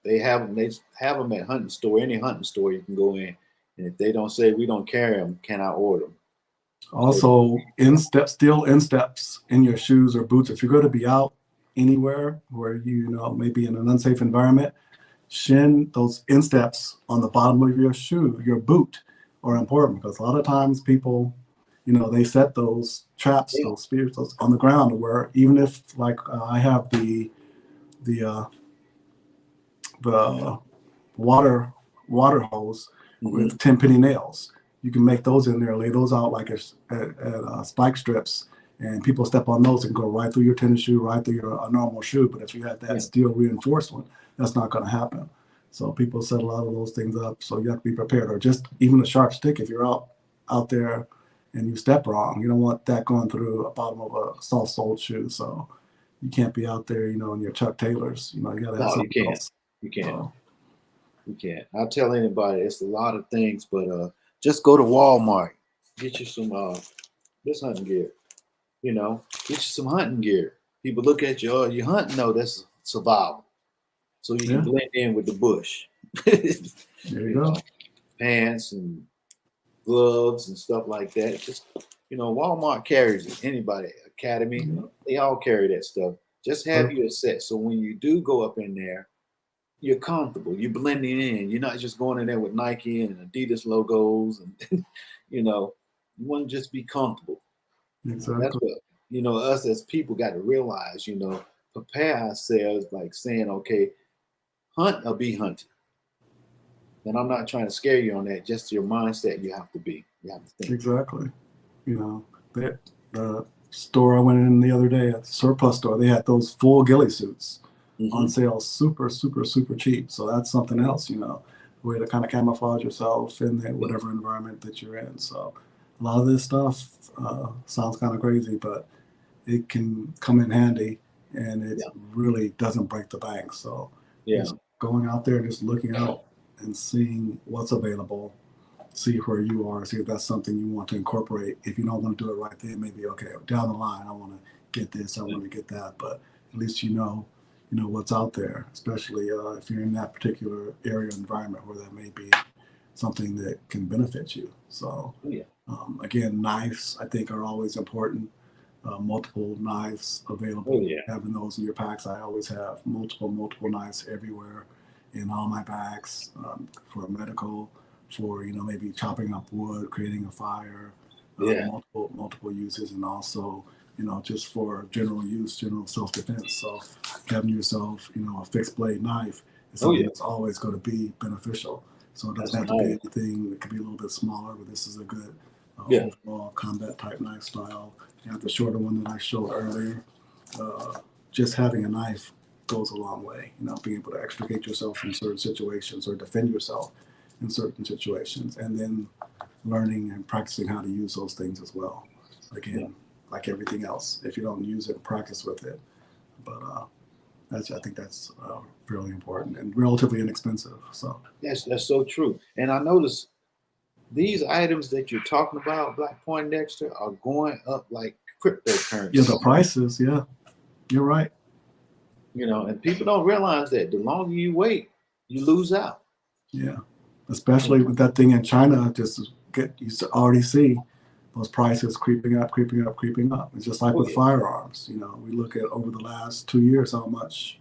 They have them. They have them at hunting store. Any hunting store you can go in, and if they don't say we don't carry them, can I order them? So Also, steel insteps in your shoes or boots. If you're going to be out anywhere where maybe in an unsafe environment, those insteps on the bottom of your shoe, your boot, are important, because a lot of times people, they set those traps, yeah, those spears, on the ground, where even if, like, I have the uh, the water hose hmm with 10 penny nails. You can make those in there, lay those out like spike strips, and people step on those and go right through your tennis shoe, right through your normal shoe. But if you have that yeah. steel reinforced one, that's not going to happen. So people set a lot of those things up. So you have to be prepared. Or just even a sharp stick, if you're out there and you step wrong, you don't want that going through the bottom of a soft soled shoe. So you can't be out there, in your Chuck Taylors. You got to have No, you something can't. else. You can't. So You can't. I'll tell anybody. It's a lot of things, but just go to Walmart, get you some this hunting gear. Get you some hunting gear. People look at you, oh, you hunting? No, that's survival. So you can yeah, blend in with the bush. there you you know, go. pants and gloves and stuff like that. Just Walmart carries it. Anybody, Academy, Yeah. they all carry that stuff. Just have you a set. So when you do go up in there, you're comfortable. You're blending in. You're not just going in there with Nike and Adidas logos, and you want to just be comfortable. That's Exactly. what us as people got to realize. Prepare ourselves, like saying, okay, hunt or be hunted. And I'm not trying to scare you on that. Just your mindset. You have to be. You have to think. Exactly. That the store I went in the other day, at the surplus store, they had those full ghillie suits on Hmm. sale, super, super, super cheap. So that's something else, way to kind of camouflage yourself in Yeah. whatever environment that you're in. So a lot of this stuff sounds kind of crazy, but it can come in handy, and it Yeah. really doesn't break the bank. So Yeah. just going out there and just looking out and seeing what's available, see where you are, see if that's something you want to incorporate. If you don't want to do it right then, maybe okay, down the line I want to get this, I want to get that, but at least what's out there, especially if you're in that particular area environment where that may be something that can benefit you. So Oh, yeah. again, knives I think are always important. Multiple knives Oh, available, yeah. having those in your packs. I always have multiple knives everywhere in all my bags, for medical, for maybe chopping up wood, creating a fire, Yeah. multiple uses, and also just for general use, general self-defense. So having yourself a fixed blade knife is Oh, something yeah. that's always going to be beneficial. So it doesn't That's have to be nice. anything. It could be a little bit smaller, but this is a good Yeah. overall combat type knife style. You have the shorter one that I showed earlier. Just having a knife goes a long way. Being able to extricate yourself from certain situations or defend yourself in certain situations, and then learning and practicing how to use those things as well. Yeah. Again, like everything else, if you don't use it, practice with it. But I think that's really important and relatively inexpensive. So That's so true. And I notice these items that you're talking about, Black Poindexter, are going up like yeah, cryptocurrency. the prices, yeah, you're right. And people don't realize that the longer you wait, you lose out. Yeah, especially with that thing in China, you already see those prices creeping up, creeping up, creeping up. It's just like Oh with yeah. firearms. We look at over the last 2 years how much,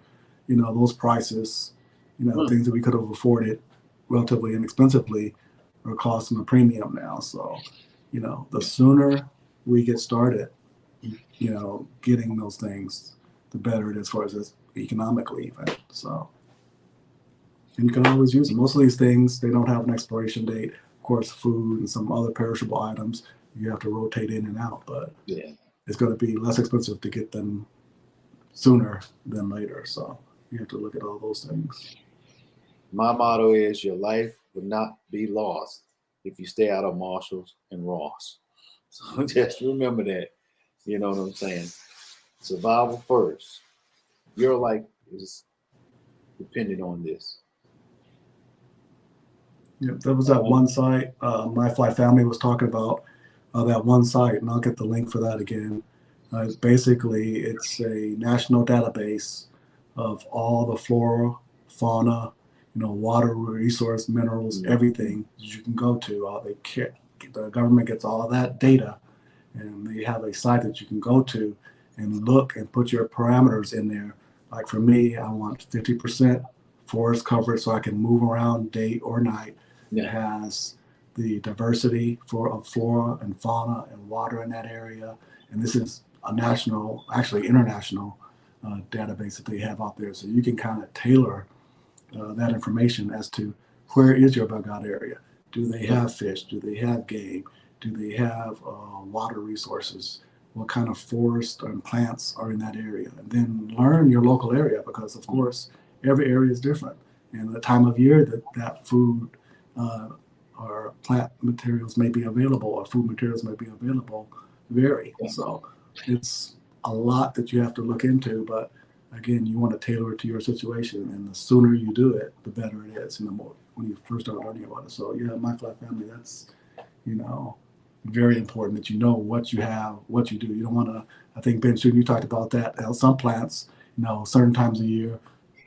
those prices, Mm. things that we could have afforded relatively inexpensively are costing a premium now. So, the sooner we get started, getting those things, the better it is for us economically even. So. And you can always use them. Most of these things, they don't have an expiration date. Of course, food and some other perishable items, you have to rotate in and out, but Yeah. it's going to be less expensive to get them sooner than later. So you have to look at all those things. My motto is your life will not be lost if you stay out of Marshalls and Ross. So just remember that. You know what I'm saying? Survival first. Your life is dependent on this. Yeah, there was that one site My Fly Family was talking about, that one site, and I'll get the link for that again. Basically, it's a national database of all the flora, fauna, water resource, minerals, everything that you can go to. The government gets all that data, and they have a site that you can go to and look and put your parameters in there. Like for me, I want 50% forest coverage so I can move around day or night. It has the diversity of flora and fauna and water in that area. And this is a national, actually international database that they have out there. So you can kind of tailor that information as to where is your bug out area. Do they have fish? Do they have game? Do they have water resources? What kind of forest and plants are in that area? And then learn your local area, because, of course, every area is different. And the time of year that food or plant materials may be available or food materials may be available vary. So it's a lot that you have to look into, but again, you want to tailor it to your situation, and the sooner you do it, the better it is. The more when you first start learning about it. So yeah, My Flat Family, that's very important that you know what you have, what you do. You don't want to. I think Ben, you talked about that. Some plants, certain times of year,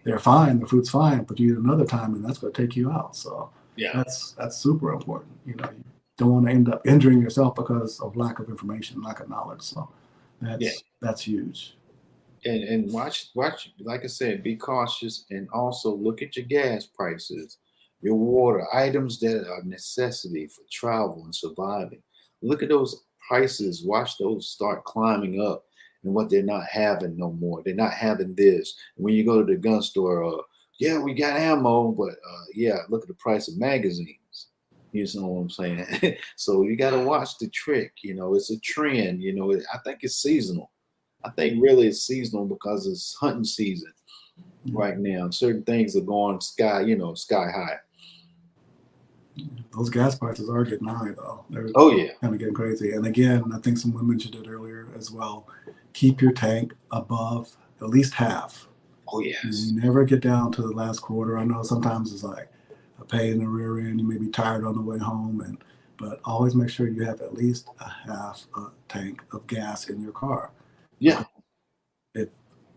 they're fine, the fruit's fine, but you eat another time, and that's going to take you out. So Yeah. that's super important. You don't want to end up injuring yourself because of lack of information, lack of knowledge. So that's huge. And watch, like I said, be cautious, and also look at your gas prices, your water, items that are necessity for travel and surviving. Look at those prices, watch those start climbing up, and what they're not having no more. They're not having this. When you go to the gun store, yeah, we got ammo, but yeah, look at the price of magazines. You know what I'm saying? So you got to watch the trick. It's a trend. I think it's seasonal. I think really it's seasonal because it's hunting season right now. Certain things are going sky high. Those gas prices are getting high, though. They're Oh yeah. kind of getting crazy. And again, I think someone mentioned it earlier as well. Keep your tank above at least half. Oh yes. You never get down to the last quarter. I know sometimes it's like a pain in the rear end. You may be tired on the way home, but always make sure you have at least a half a tank of gas in your car. Yeah. If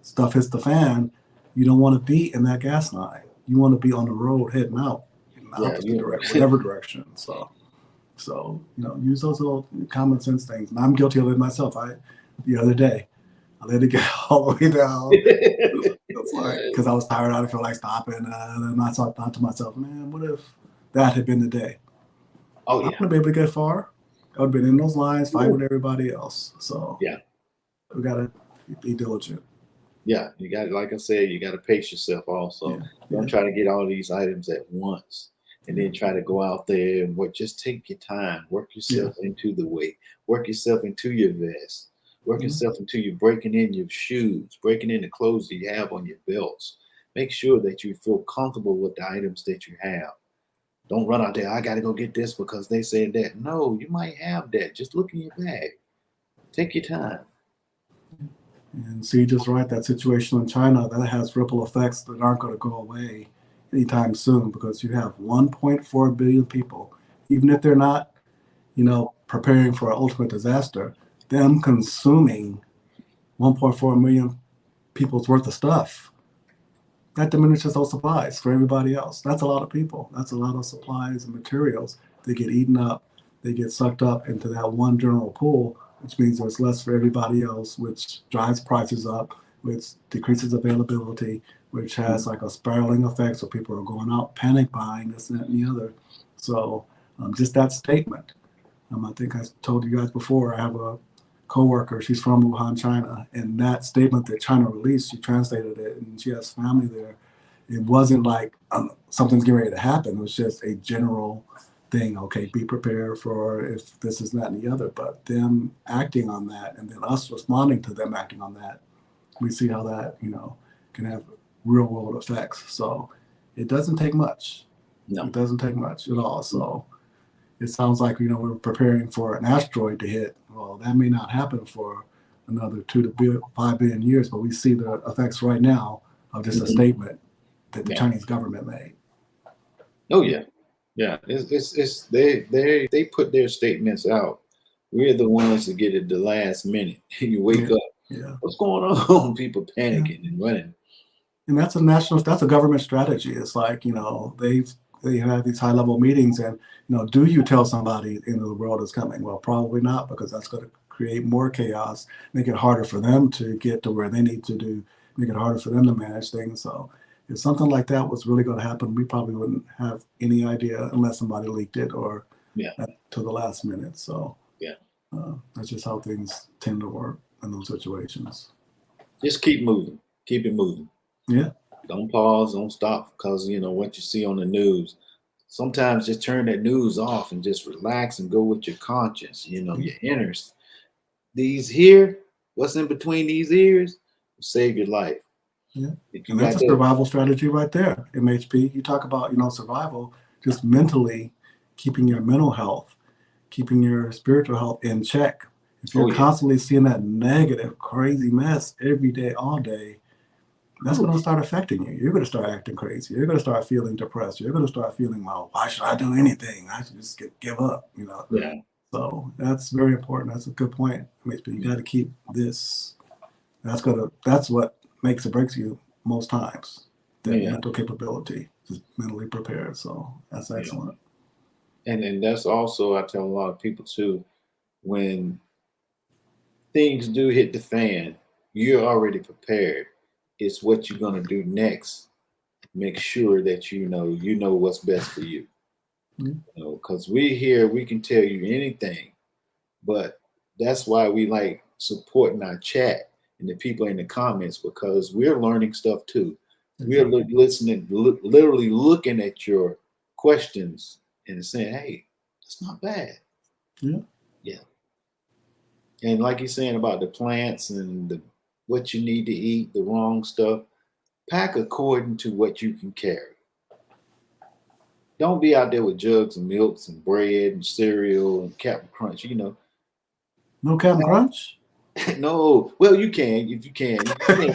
stuff hits the fan, you don't want to be in that gas line. You want to be on the road heading out in the opposite direction, whatever direction. So use those little common sense things. And I'm guilty of it myself. The other day, I let it get all the way down. It's like, because I was tired, I didn't feel like stopping. And then I thought to myself, man, what if that had been the day? Oh I yeah. wouldn't be able to get far. I would have been in those lines fighting with everybody else. So yeah, we got to be diligent. Yeah, like I said, you got to pace yourself also. Don't try to get all these items at once. and then try to go out there and work. Just take your time, work Yeah. yourself into the weight, work yourself into your vest, work Mhm. yourself into you breaking in your shoes, breaking in the clothes that you have on your belts. Make sure that you feel comfortable with the items that you have. Don't run out there. I got to go get this because they said that. No, you might have that. Just look in your bag. Take your time. And see, just right, that situation in China, that has ripple effects that aren't going to go away anytime soon because you have 1.4 billion people, even if they're not, preparing for an ultimate disaster, them consuming 1.4 million people's worth of stuff. That diminishes those supplies for everybody else. That's a lot of people. That's a lot of supplies and materials that get eaten up. They get sucked up into that one general pool, which means there's less for everybody else, which drives prices up, which decreases availability, which has like a spiraling effect. So people are going out panic buying this and that and the other. So just that statement. I think I told you guys before, I have a coworker, she's from Wuhan, China, and that statement that China released, she translated it and she has family there. It wasn't like something's getting ready to happen. It was just a general thing. Okay, be prepared for if this is that and the other. But them acting on that and then us responding to them acting on that, we see how that, can have real world effects. So it doesn't take much. No. It doesn't take much at all. So it sounds like we're preparing for an asteroid to hit. Well, that may not happen for another 2 to 5 billion years, but we see the effects right now of just a Mhm. statement that the Yeah. Chinese government made. Oh yeah. Yeah. It's they put their statements out. We're the ones that get it the last minute. You wake Yeah, up. yeah, What's going on? People yeah. panicking and running. And that's a government strategy. It's like they have these high level meetings, and do you tell somebody the end of the world is coming? Well, probably not, because that's going to create more chaos, make it harder for them to get to where they need to do, make it harder for them to manage things. So if something like that was really going to happen, we probably wouldn't have any idea unless somebody leaked it or Yeah. to the last minute. So Yeah. that's just how things tend to work in those situations. Just keep moving. Keep it moving. Yeah. Don't pause. Don't stop because what you see on the news. Sometimes just turn that news off and just relax and go with your conscience. Your inners. These here, what's in between these ears, will save your life. Yeah. If you And that's got a that, survival strategy right there, MHP. You talk about, survival, just mentally keeping your mental health, keeping your spiritual health in check. If you're oh yeah, constantly seeing that negative, crazy mess every day, all day, that's going to start affecting you. You're going to start acting crazy. You're going to start feeling depressed. You're going to start feeling, well, why should I do anything? I should just give up. yeah, So that's very important. That's a good point, MHP. You yeah, got to keep this. That's what makes or breaks you most times. That yeah, mental capability, just mentally prepared. So that's yeah. excellent. And that's also I tell a lot of people too. When things do hit the fan, you're already prepared. It's what you're gonna do next. Make sure that you know what's best for you. Mhm. Because we can tell you anything, but that's why we like supporting our chat and the people in the comments because we're learning stuff too. We're Exactly. listening, literally looking at your questions and saying, "Hey, that's not bad." Yeah. Yeah, and like you're saying about the plants and what you need to eat, the wrong stuff. Pack according to what you can carry. Don't be out there with jugs and milks and bread and cereal and Captain Crunch. No Captain Crunch. No, well, you can if you can. You can in a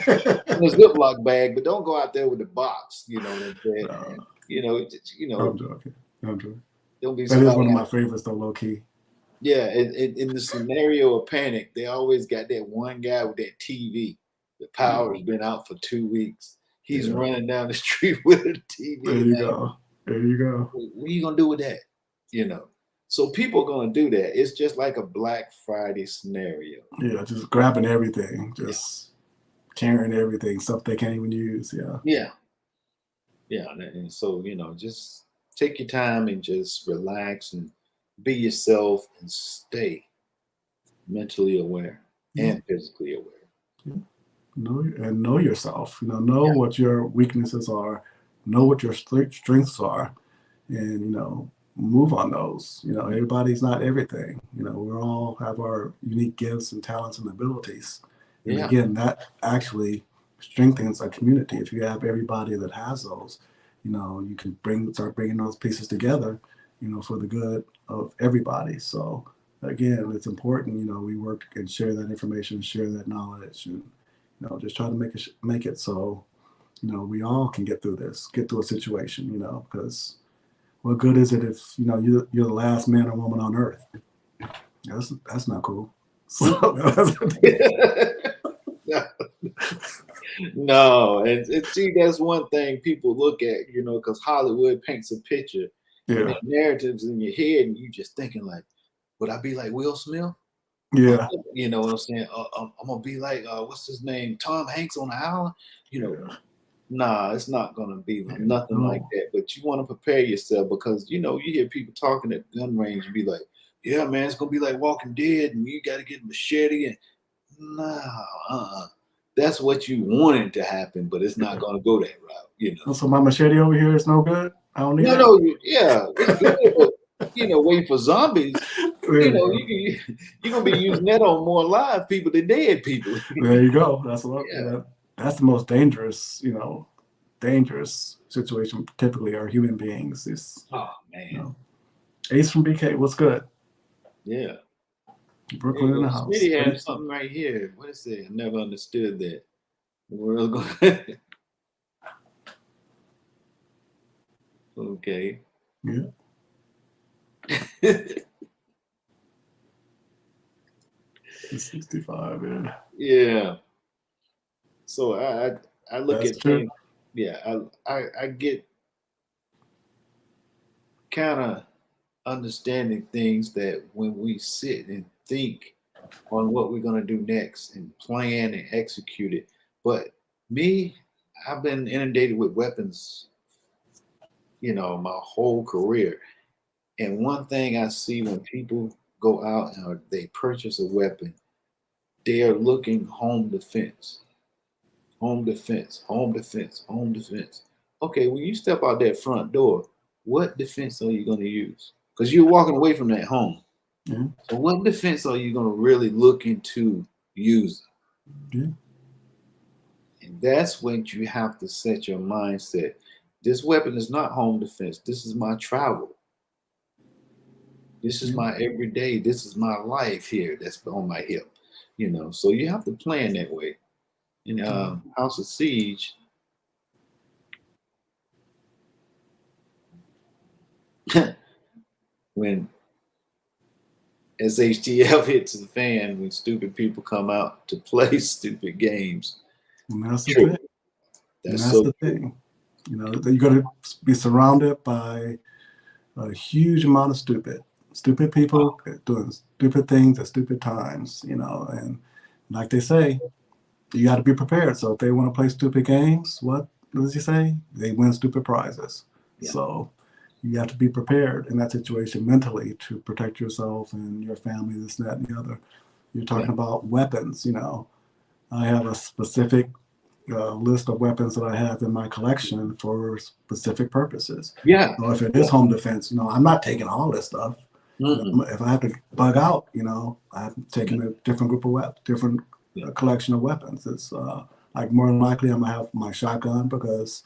Ziploc bag, but don't go out there with the box. You know what I'm saying? No, You know, I'm joking. I'm joking. don't be That is somebody. one of my favorites, though, low key. Yeah, in the scenario of panic, they always got that one guy with that TV. The Yeah. power's been out for 2 weeks. He's Yeah. running down the street with a There TV. you Like, go. There you go. what are you gonna do with that? You know. So people are gonna do that. It's just like a Black Friday scenario. Yeah. Just grabbing everything, Yeah. just carrying everything, stuff they can't even use. Yeah. Yeah. Yeah. And so, just take your time and just relax and be yourself and stay mentally aware Yeah. and physically aware. Yeah. Know yourself. Know Yeah. what your weaknesses are. Know what your strengths are, and, move on those. Everybody's not everything. We all have our unique gifts and talents and abilities. And Yeah. again, that actually strengthens a community. If you have everybody that has those, you can start bringing those pieces together, for the good of everybody. So again, it's important, we work and share that information, share that knowledge, and, just try to make it so, we all can get through a situation, because what good is it if you're the last man or woman on earth? That's not cool. So No, and see, that's one thing people look at, because Hollywood paints a picture and yeah, that narrative's in your head, and you just thinking like, would I be like Will Smith? yeah, You know what I'm saying? I'm gonna be like, what's his name, Tom Hanks on the island? You know, yeah, nah, it's not gonna be yeah. nothing like No, that. But you want to prepare yourself because you hear people talking at gun range and be like, yeah, man, it's gonna be like Walking Dead, and you got to get a machete and no, that's what you wanted to happen, but it's not yeah. gonna go that route. So my machete over here is no good. I don't need No, it. no, yeah, it's good, but wait for zombies. There you go. You're gonna be using that on more live people than dead people. There you go. That's what. Yeah. Yeah, that's the most dangerous. Dangerous situation. Typically, are human beings. Is Oh man. Ace from BK. What's good? Yeah. There Brooklyn you in go. the house. Smitty has something right here. What is it? I never understood that. The world going. Okay. Yeah. 65. Yeah. Yeah. So I look That's at true. things. Yeah, I get kind of understanding things that when we sit and think on what we're going to do next and plan and execute it. But me, I've been inundated with weapons, my whole career. And one thing I see when people go out and they purchase a weapon, they are looking home defense, home defense, home defense, home defense. Okay, when you step out that front door, what defense are you going to use? Because you're walking away from that home. Yeah. So what defense are you going to really look into using? Yeah. And that's when you have to set your mindset. This weapon is not home defense. This is my travel. This is Yeah. my everyday. This is my life here that's on my hip. So you have to plan that way. In House of Siege, when SHTF hits the fan, when stupid people come out to play stupid games. And that's the True. thing. And That's that's so the true. thing. That you're going to be surrounded by a huge amount of stupid people doing stupid things at stupid times, and like they say, you got to be prepared. So if they want to play stupid games, what does he say? They win stupid prizes. Yeah. So you have to be prepared in that situation mentally to protect yourself and your family, this, that, and the other. You're talking about weapons, I have a specific list of weapons that I have in my collection for specific purposes. Yeah. So if it is home defense, I'm not taking all this stuff. If I have to bug out, I'm taking a different group of weapons, different collection of weapons. It's like more than likely I'm gonna have my shotgun because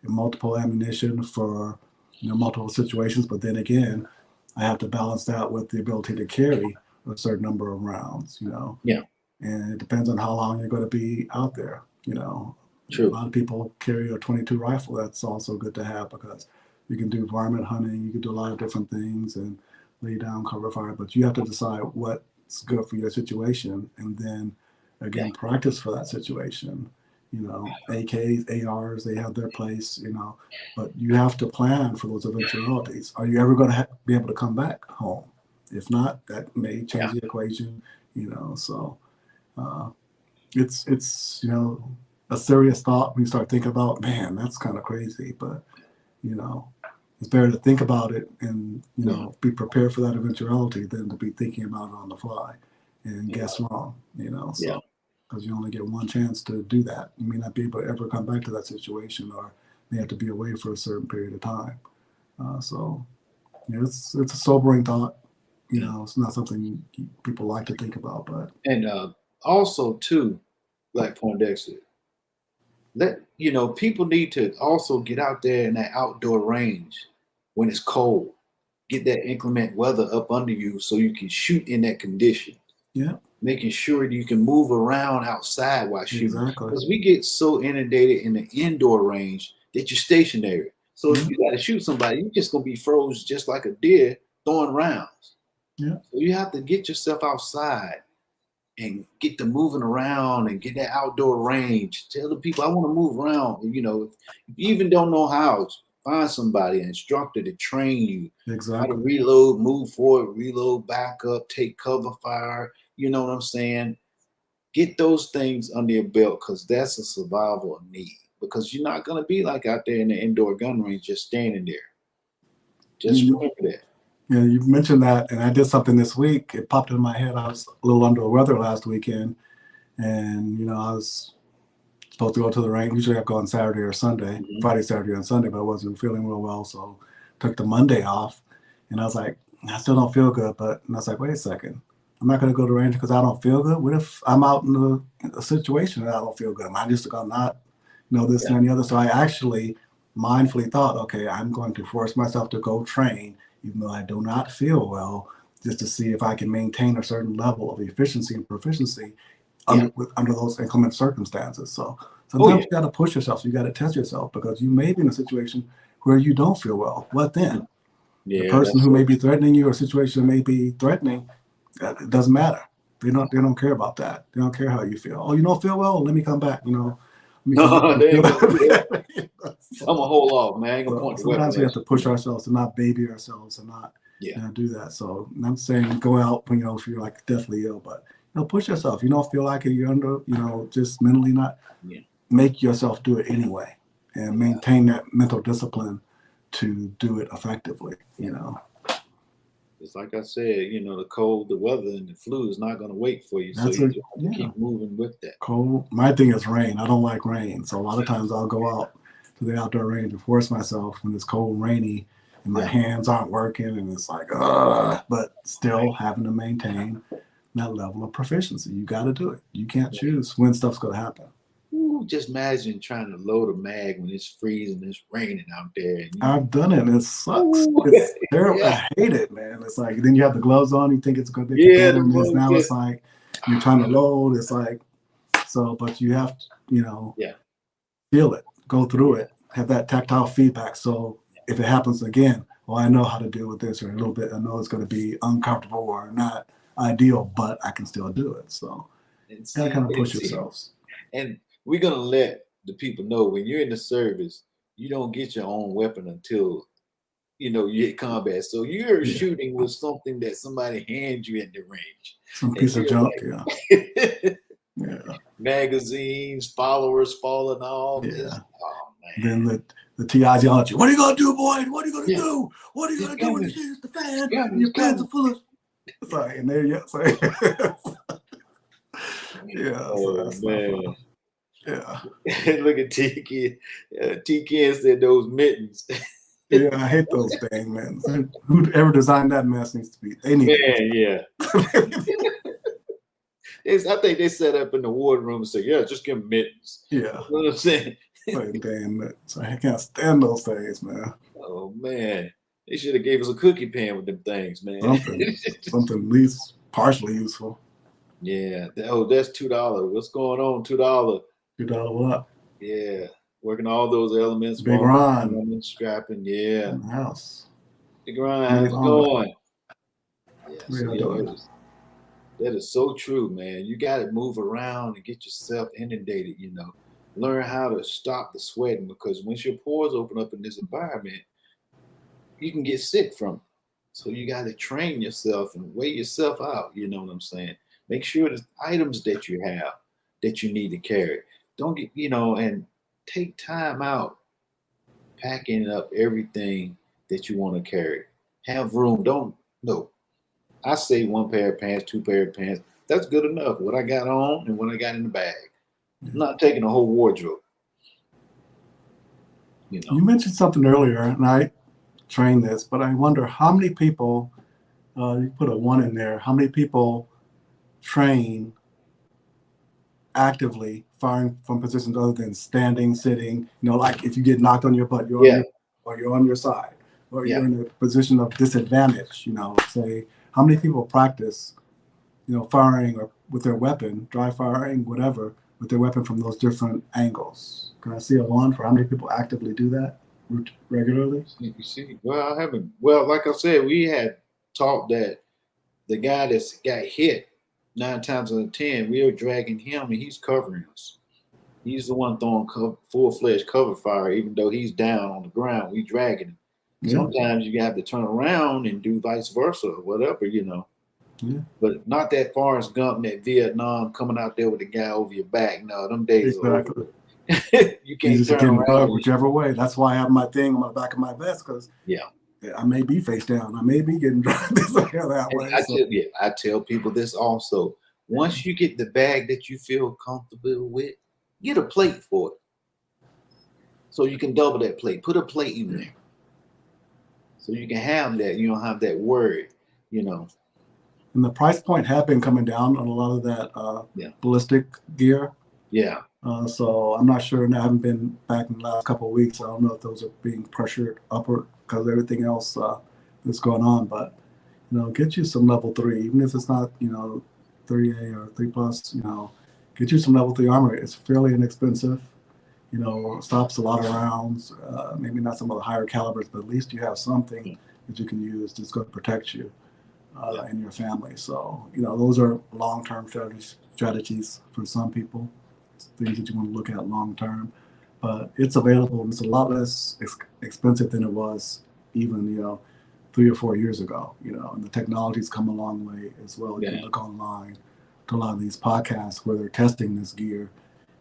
multiple ammunition for multiple situations. But then again, I have to balance that with the ability to carry a certain number of rounds. Yeah. And it depends on how long you're going to be out there. True. A lot of people carry a 22 rifle. That's also good to have because you can do varmint hunting. You can do a lot of different things and lay down cover fire. But you have to decide what's good for your situation, and then again practice for that situation. AKs, ARs, they have their place. But you have to plan for those eventualities. Are you ever going to be able to come back home? If not, that may change the equation. So it's a serious thought when you start thinking about, man, that's kind of crazy, but it's better to think about it and be prepared for that eventuality than to be thinking about it on the fly and guess wrong. So because you only get one chance to do that, you may not be able to ever come back to that situation, or may have to be away for a certain period of time. So yeah, it's a sobering thought. You Yeah. know, it's not something people like to think about, but And also too, Black Poindexter, people need to also get out there in that outdoor range when it's cold. Get that inclement weather up under you so you can shoot in that condition. yeah, Making sure that you can move around outside while shooting. exactly. Because we get so inundated in the indoor range that you're stationary. So if Yeah, you got to shoot somebody, you're just gonna be froze just like a deer throwing rounds. yeah, So you have to get yourself outside and get to moving around and get that outdoor range. Tell the people I want to move around. If you even don't know how, find somebody, an instructor to train you how to exactly. reload, move forward, reload, back up, take cover fire. You know what I'm saying? Get those things under your belt because that's a survival need. Because you're not gonna be like out there in the indoor gun range just standing there. Just You, remember that. yeah, you mentioned that, and I did something this week. It popped in my head. I was a little under the weather last weekend, and I was supposed to go to the range. Usually I go on Saturday or Sunday, Mhm. Friday, Saturday, and Sunday, but I wasn't feeling real well, so took the Monday off. And I was like, I still don't feel good, and I was like, wait a second. I'm not going to go to the range because I don't feel good. What if I'm out in a situation that I don't feel good? Am I just going to not know this Yeah. and the other? So I actually mindfully thought, okay, I'm going to force myself to go train, even though I do not feel well, just to see if I can maintain a certain level of efficiency and proficiency Yeah. under those inclement circumstances. So Oh sometimes yeah. you got to push yourself. You got to test yourself because you may be in a situation where you don't feel well. What then? Mhm. The Yeah, person that's who may so be threatening you or a situation may be threatening, it doesn't matter. They don't care about that. They don't care how you feel. Oh, you don't feel well? Let me come back. Let me come back no, and they feel ain't gonna do that. that. I'm gonna hold off, man. I ain't gonna So point the weapon sometimes we have at to you. push ourselves and not baby ourselves and not Yeah. do that. So I'm saying go out when if you're like deathly ill, but push yourself. You don't feel like it, you're under, just mentally not, Yeah. make yourself do it anyway and Yeah. maintain that mental discipline to do it effectively. It's like I said, the cold, the weather, and the flu is not gonna wait for you. So That's you a just have to yeah. keep moving with that. Cold. My thing is rain. I don't like rain. So a lot of times I'll go out to the outdoor range and force myself when it's cold and rainy and my Yeah. hands aren't working and it's like, but still having to maintain that level of proficiency. You got to do it. You can't choose when stuff's going to happen. Ooh, just imagine trying to load a mag when it's freezing, it's raining out there, and I've done it and it sucks. ooh, It's terrible. yeah, I hate it, man. It's like then you have the gloves on, you think it's going to make it yeah, better, the and then bugs now it's just like you're trying to load. It's like so, but you have to, yeah, feel it, go through yeah, it, have that tactile feedback. So if it happens again, well, I know how to deal with this, or a little bit, I know it's going to be uncomfortable or not ideal, but I can still do it. So and you got to see, kind of and push see, yourselves. and we're gonna let the people know when you're in the service, you don't get your own weapon until you hit combat. So you're Yeah, shooting with something that somebody hands you at the range, some and piece of you're junk. Yeah, like yeah, magazines, followers falling off. yeah. Oh Then man, the TI's yelling at you. What are you gonna do, boy? What are you gonna yeah, do? What are you he's gonna do when you coming, see the he's fan coming, and he's your pants are coming. full of? Sorry, and there you say. Yeah, so Oh that's not fun. man. Yeah. Look at T Ken. T Ken said those mittens. Yeah, I hate those dang men. Whoever designed that mess needs to be. They need to be. Man, yeah. I think they set up in the wardroom and said, "Yeah, just give them mittens." Yeah, You know what I'm saying? fucking damn it. So I can't stand those things, man. Oh man, they should have gave us a cookie pan with them things, man. Something at least partially useful. Yeah. Oh, that's $2. What's going on? $2. $2 what? Yeah. Working all those elements, Big walking, Ron running, strapping. Yeah. in the house. Big Ryan, Big how's it Ron, going? Yeah. what are So y'all yeah, doing? that is so true, man. You got to move around and get yourself inundated. Learn how to stop the sweating because once your pores open up in this environment, you can get sick from it. So you got to train yourself and weigh yourself out. You know what I'm saying? Make sure the items that you have that you need to carry. Don't get, and take time out packing up everything that you want to carry. Have room. Don't, no. I say one pair of pants, two pair of pants. That's good enough. What I got on and what I got in the bag. I'm not taking a whole wardrobe. You mentioned something earlier, and train this, but I wonder how many people, you put a one in there, how many people train actively firing from positions other than standing, sitting, like if you get knocked on your butt, Yeah, you're on your side, or yeah. you're in a position of disadvantage, say, how many people practice, firing or with their weapon, dry firing, whatever, with their weapon from those different angles? Can I see a one for how many people actively do that regularly? You see, well, I haven't. Well, like I said, we had talked that the guy that's got hit 9 times out of 10, we are dragging him, and he's covering us. He's the one throwing full-fledged cover fire, even though he's down on the ground. We dragging him. Yeah, Sometimes you have to turn around and do vice versa, or whatever. yeah, But not that Forrest Gump, that Vietnam coming out there with the guy over your back. No, them days are over. exactly. You You can't just turn getting around. bugged whichever way. That's why I have my thing on the back of my vest, because Yeah. I may be face down. I may be getting dragged this way or that And way. So I tell people this also. Once you get the bag that you feel comfortable with, get a plate for it. So you can double that plate. Put a plate in there. So you can have that. You don't have that worry. and the price point have been coming down on a lot of that Yeah. ballistic gear. Yeah. So I'm not sure, and I haven't been back in the last couple of weeks. I don't know if those are being pressured upward because of everything else that's going on. But get you some level 3, even if it's not 3A or 3 plus. Get you some level 3 armor. It's fairly inexpensive. Stops a lot of rounds. Maybe not some of the higher calibers, but at least you have something that you can use that's going to protect you and your family. So those are long-term strategies for some people, things that you want to look at long-term. But it's available, and it's a lot less expensive than it was even 3 or 4 years ago. And the technology's come a long way as well. You Yeah. can look online to a lot of these podcasts where they're testing this gear,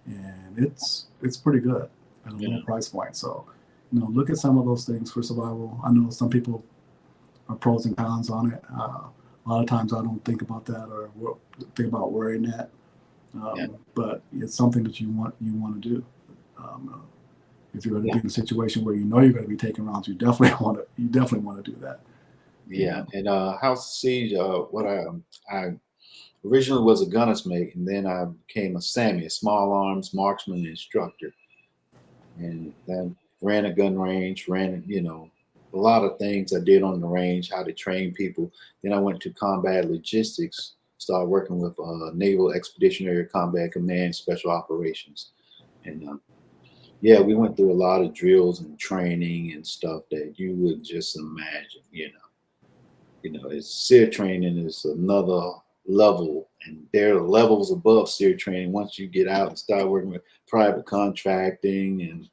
and it's pretty good at a low price point. So look at some of those things for survival. I know some people are pros and cons on it. A lot of times I don't think about that or think about wearing that, but it's something that you want to do. If you're going to be in a situation where you're going to be taking rounds, you definitely want to do that. Yeah. And House of Siege, what I originally was a gunner's mate, and then I became a SAMI, a small arms marksman instructor, and then ran a gun range, ran a lot of things I did on the range, how to train people. Then I went to combat logistics, started working with Naval Expeditionary Combat Command Special Operations, and yeah, we went through a lot of drills and training and stuff that you would just imagine. It's SEER training is another level, and there are levels above SEER training once you get out and start working with private contracting, and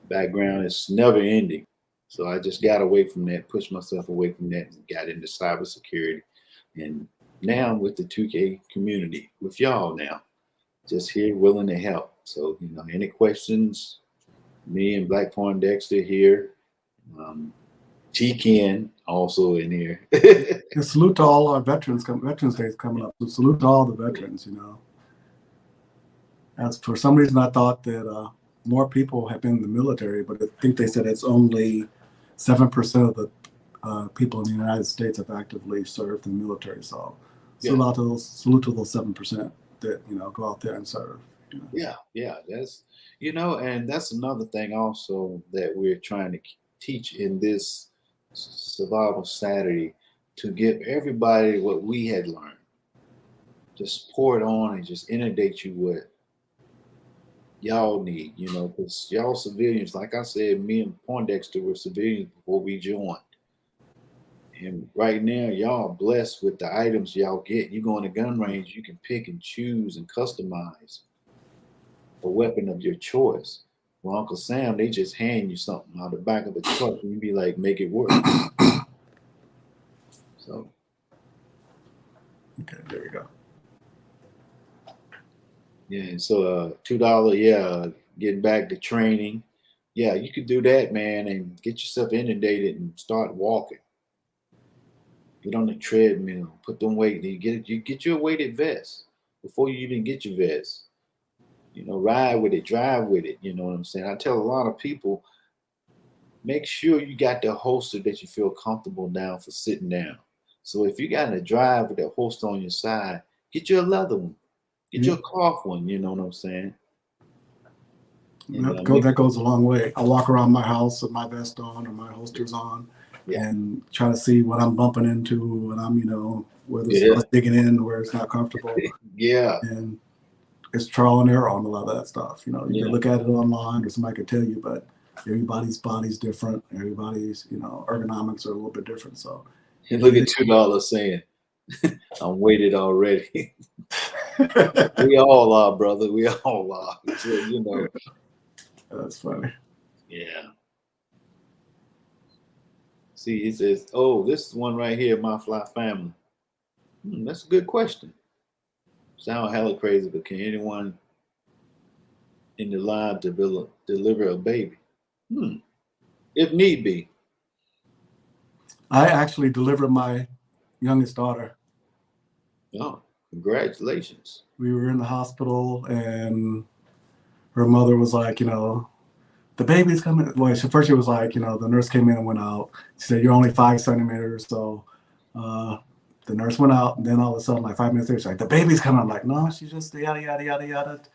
background is never ending. So I just got away from that, pushed myself away from that, and got into cybersecurity. And now I'm with the 2K community, with y'all now, just here willing to help. So, any questions, me and Black Dexter here. G-Ken also in here. And salute to all our Veterans Day is coming up. So salute to all the veterans. As for some reason, I thought that more people have been in the military, but I think they said it's only 7% of the people in the United States have actively served in the military. So salute to those 7% that go out there and serve. Yeah, that's and that's another thing also that we're trying to teach in this Survival Saturday, to give everybody what we had learned. Just pour it on and just inundate you with y'all need, because y'all civilians, like I said, me and Poindexter were civilians before we joined. And right now, y'all blessed with the items y'all get. You go in a gun range, you can pick and choose and customize a weapon of your choice. Well, Uncle Sam, they just hand you something out the back of the truck and you be like, make it work. So. Okay, there you go. Yeah, so $2, getting back to training. Yeah, you could do that, man, and get yourself inundated and start walking. Get on the treadmill, put them weight. You get your weighted vest before you even get your vest. Ride with it, drive with it. You know what I'm saying? I tell a lot of people, make sure you got the holster that you feel comfortable now for sitting down. So if you got in a drive with that holster on your side, get you a leather one. Get you Yeah. a cloth one, you know what I'm saying? And That goes a long way. I walk around my house with my vest on or my holsters on yeah, and try to see what I'm bumping into when I'm, whether it's yeah, us digging in where it's not comfortable. yeah, And it's trial and error on a lot of that stuff. You can yeah. look at it online or somebody could tell you, but everybody's body's different. Everybody's, ergonomics are a little bit different. So And look at $2 saying, I'm weighted already. We all are, brother. We all are. So, that's funny. yeah. See, he says, oh, this one right here, my fly family. That's a good question. Sound hella crazy, but can anyone in the line deliver a baby? If need be. I actually delivered my youngest daughter. Oh, congratulations. We were in the hospital and her mother was like, the baby's coming. Well, first she was like, the nurse came in and went out. She said, you're only 5 centimeters. So the nurse went out. And then all of a sudden, like 5 minutes later, she's like, the baby's coming. I'm like, no, she just yada, yada, yada, yada. I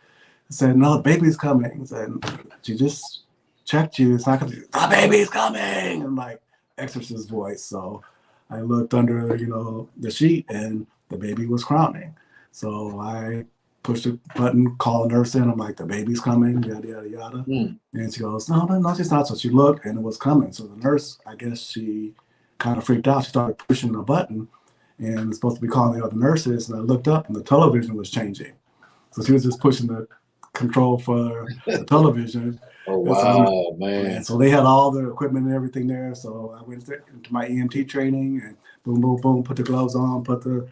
said, no, the baby's coming. And she just checked you. It's not going to be, the baby's coming. And like exorcist voice. So I looked under, the sheet and the baby was crowning. So I pushed the button, call a nurse in. I'm like, the baby's coming, yada, yada, yada. And she goes, no, she's not. So she looked and it was coming. So the nurse, I guess she kind of freaked out. She started pushing the button and was supposed to be calling the other nurses. And I looked up and the television was changing. So she was just pushing the control for the television. Oh, wow, man. And so they had all the equipment and everything there. So I went into my EMT training and boom, boom, boom, put the gloves on, put the,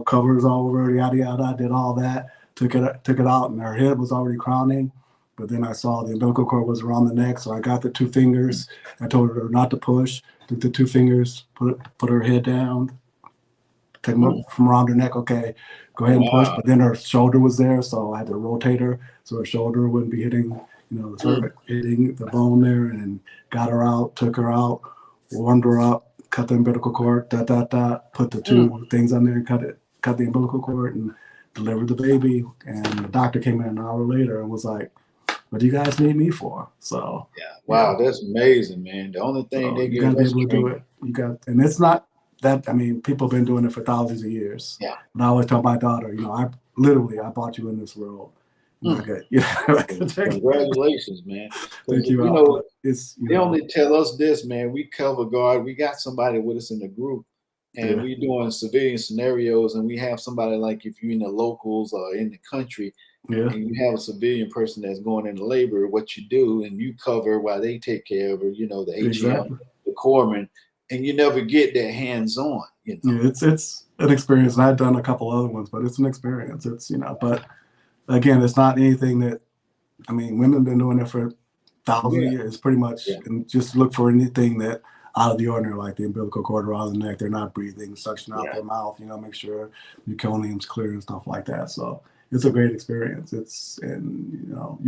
covers all over, yada, yada. I did all that, took it out, and her head was already crowning. But then I saw the umbilical cord was around the neck. So I got the 2 fingers. I told her not to push, took the 2 fingers, put her head down, take them up from around her neck. Okay, go ahead and push. But then her shoulder was there. So I had to rotate her so her shoulder wouldn't be hitting hitting the bone there, and got her out, took her out, warmed her up, cut the umbilical cord, put the 2 things on there and cut the umbilical cord and delivered the baby. And the doctor came in an hour later and was like, what do you guys need me for? So wow, that's amazing, man. The only thing they you give got to be us able to do it. And it's not that, people have been doing it for thousands of years. Yeah. And I always tell my daughter, I brought you in this world. Congratulations, man. Thank you. They only tell us this, man. We cover guard. We got somebody with us in the group, and we're doing civilian scenarios, and we have somebody like if you're in the locals or in the country, and you have a civilian person that's going into labor, what you do, and you cover while they take care of her, the HM, the corpsman, and you never get that hands-on. Yeah, it's an experience. And I've done a couple other ones, but it's an experience. It's but again, it's not anything that, women have been doing it for thousands of years, pretty much. And just look for anything that out of the ordinary, like the umbilical cord around the neck, they're not breathing, suction out their mouth, make sure meconium's clear and stuff like that. So it's a great experience. You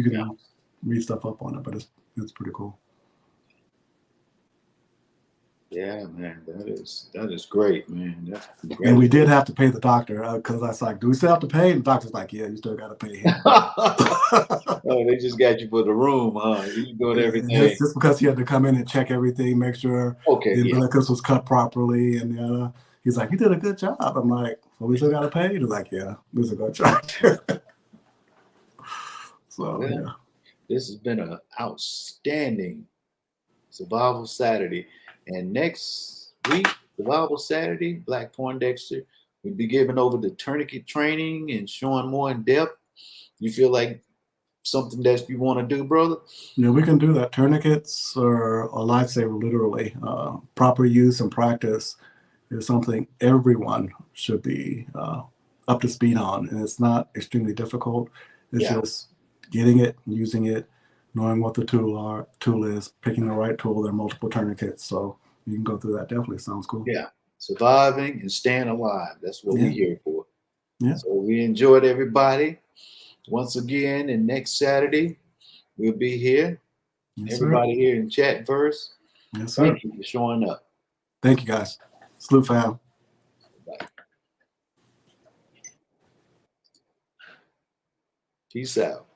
can read stuff up on it, but it's pretty cool. Yeah, man, that is great, man. And we did have to pay the doctor because I was like, "Do we still have to pay?" And the doctor's like, "Yeah, you still got to pay him." Oh, they just got you for the room, huh? You doing everything. It's just because he had to come in and check everything, make sure the umbilicus was cut properly, and he's like, "You did a good job." I'm like, "Well, we still got to pay?" He's like, "Yeah, this is a good job." So this has been an outstanding Survival Saturday. And next week, Survival Saturday, Black Poindexter, we'll be giving over the tourniquet training and showing more in depth. You feel like something that you want to do, brother? Yeah, we can do that. Tourniquets are a lifesaver, literally. Proper use and practice is something everyone should be up to speed on. And it's not extremely difficult. It's just getting it, using it, knowing what the tool is, picking the right tool. There are multiple tourniquets, so you can go through that. Definitely sounds cool. Yeah, surviving and staying alive. That's what we're here for. Yeah. So we enjoyed everybody. Once again, and next Saturday, we'll be here. Yes, everybody here in Chatverse. Yes, sir. Thank you for showing up. Thank you, guys. Salute, fam. Bye. Peace out.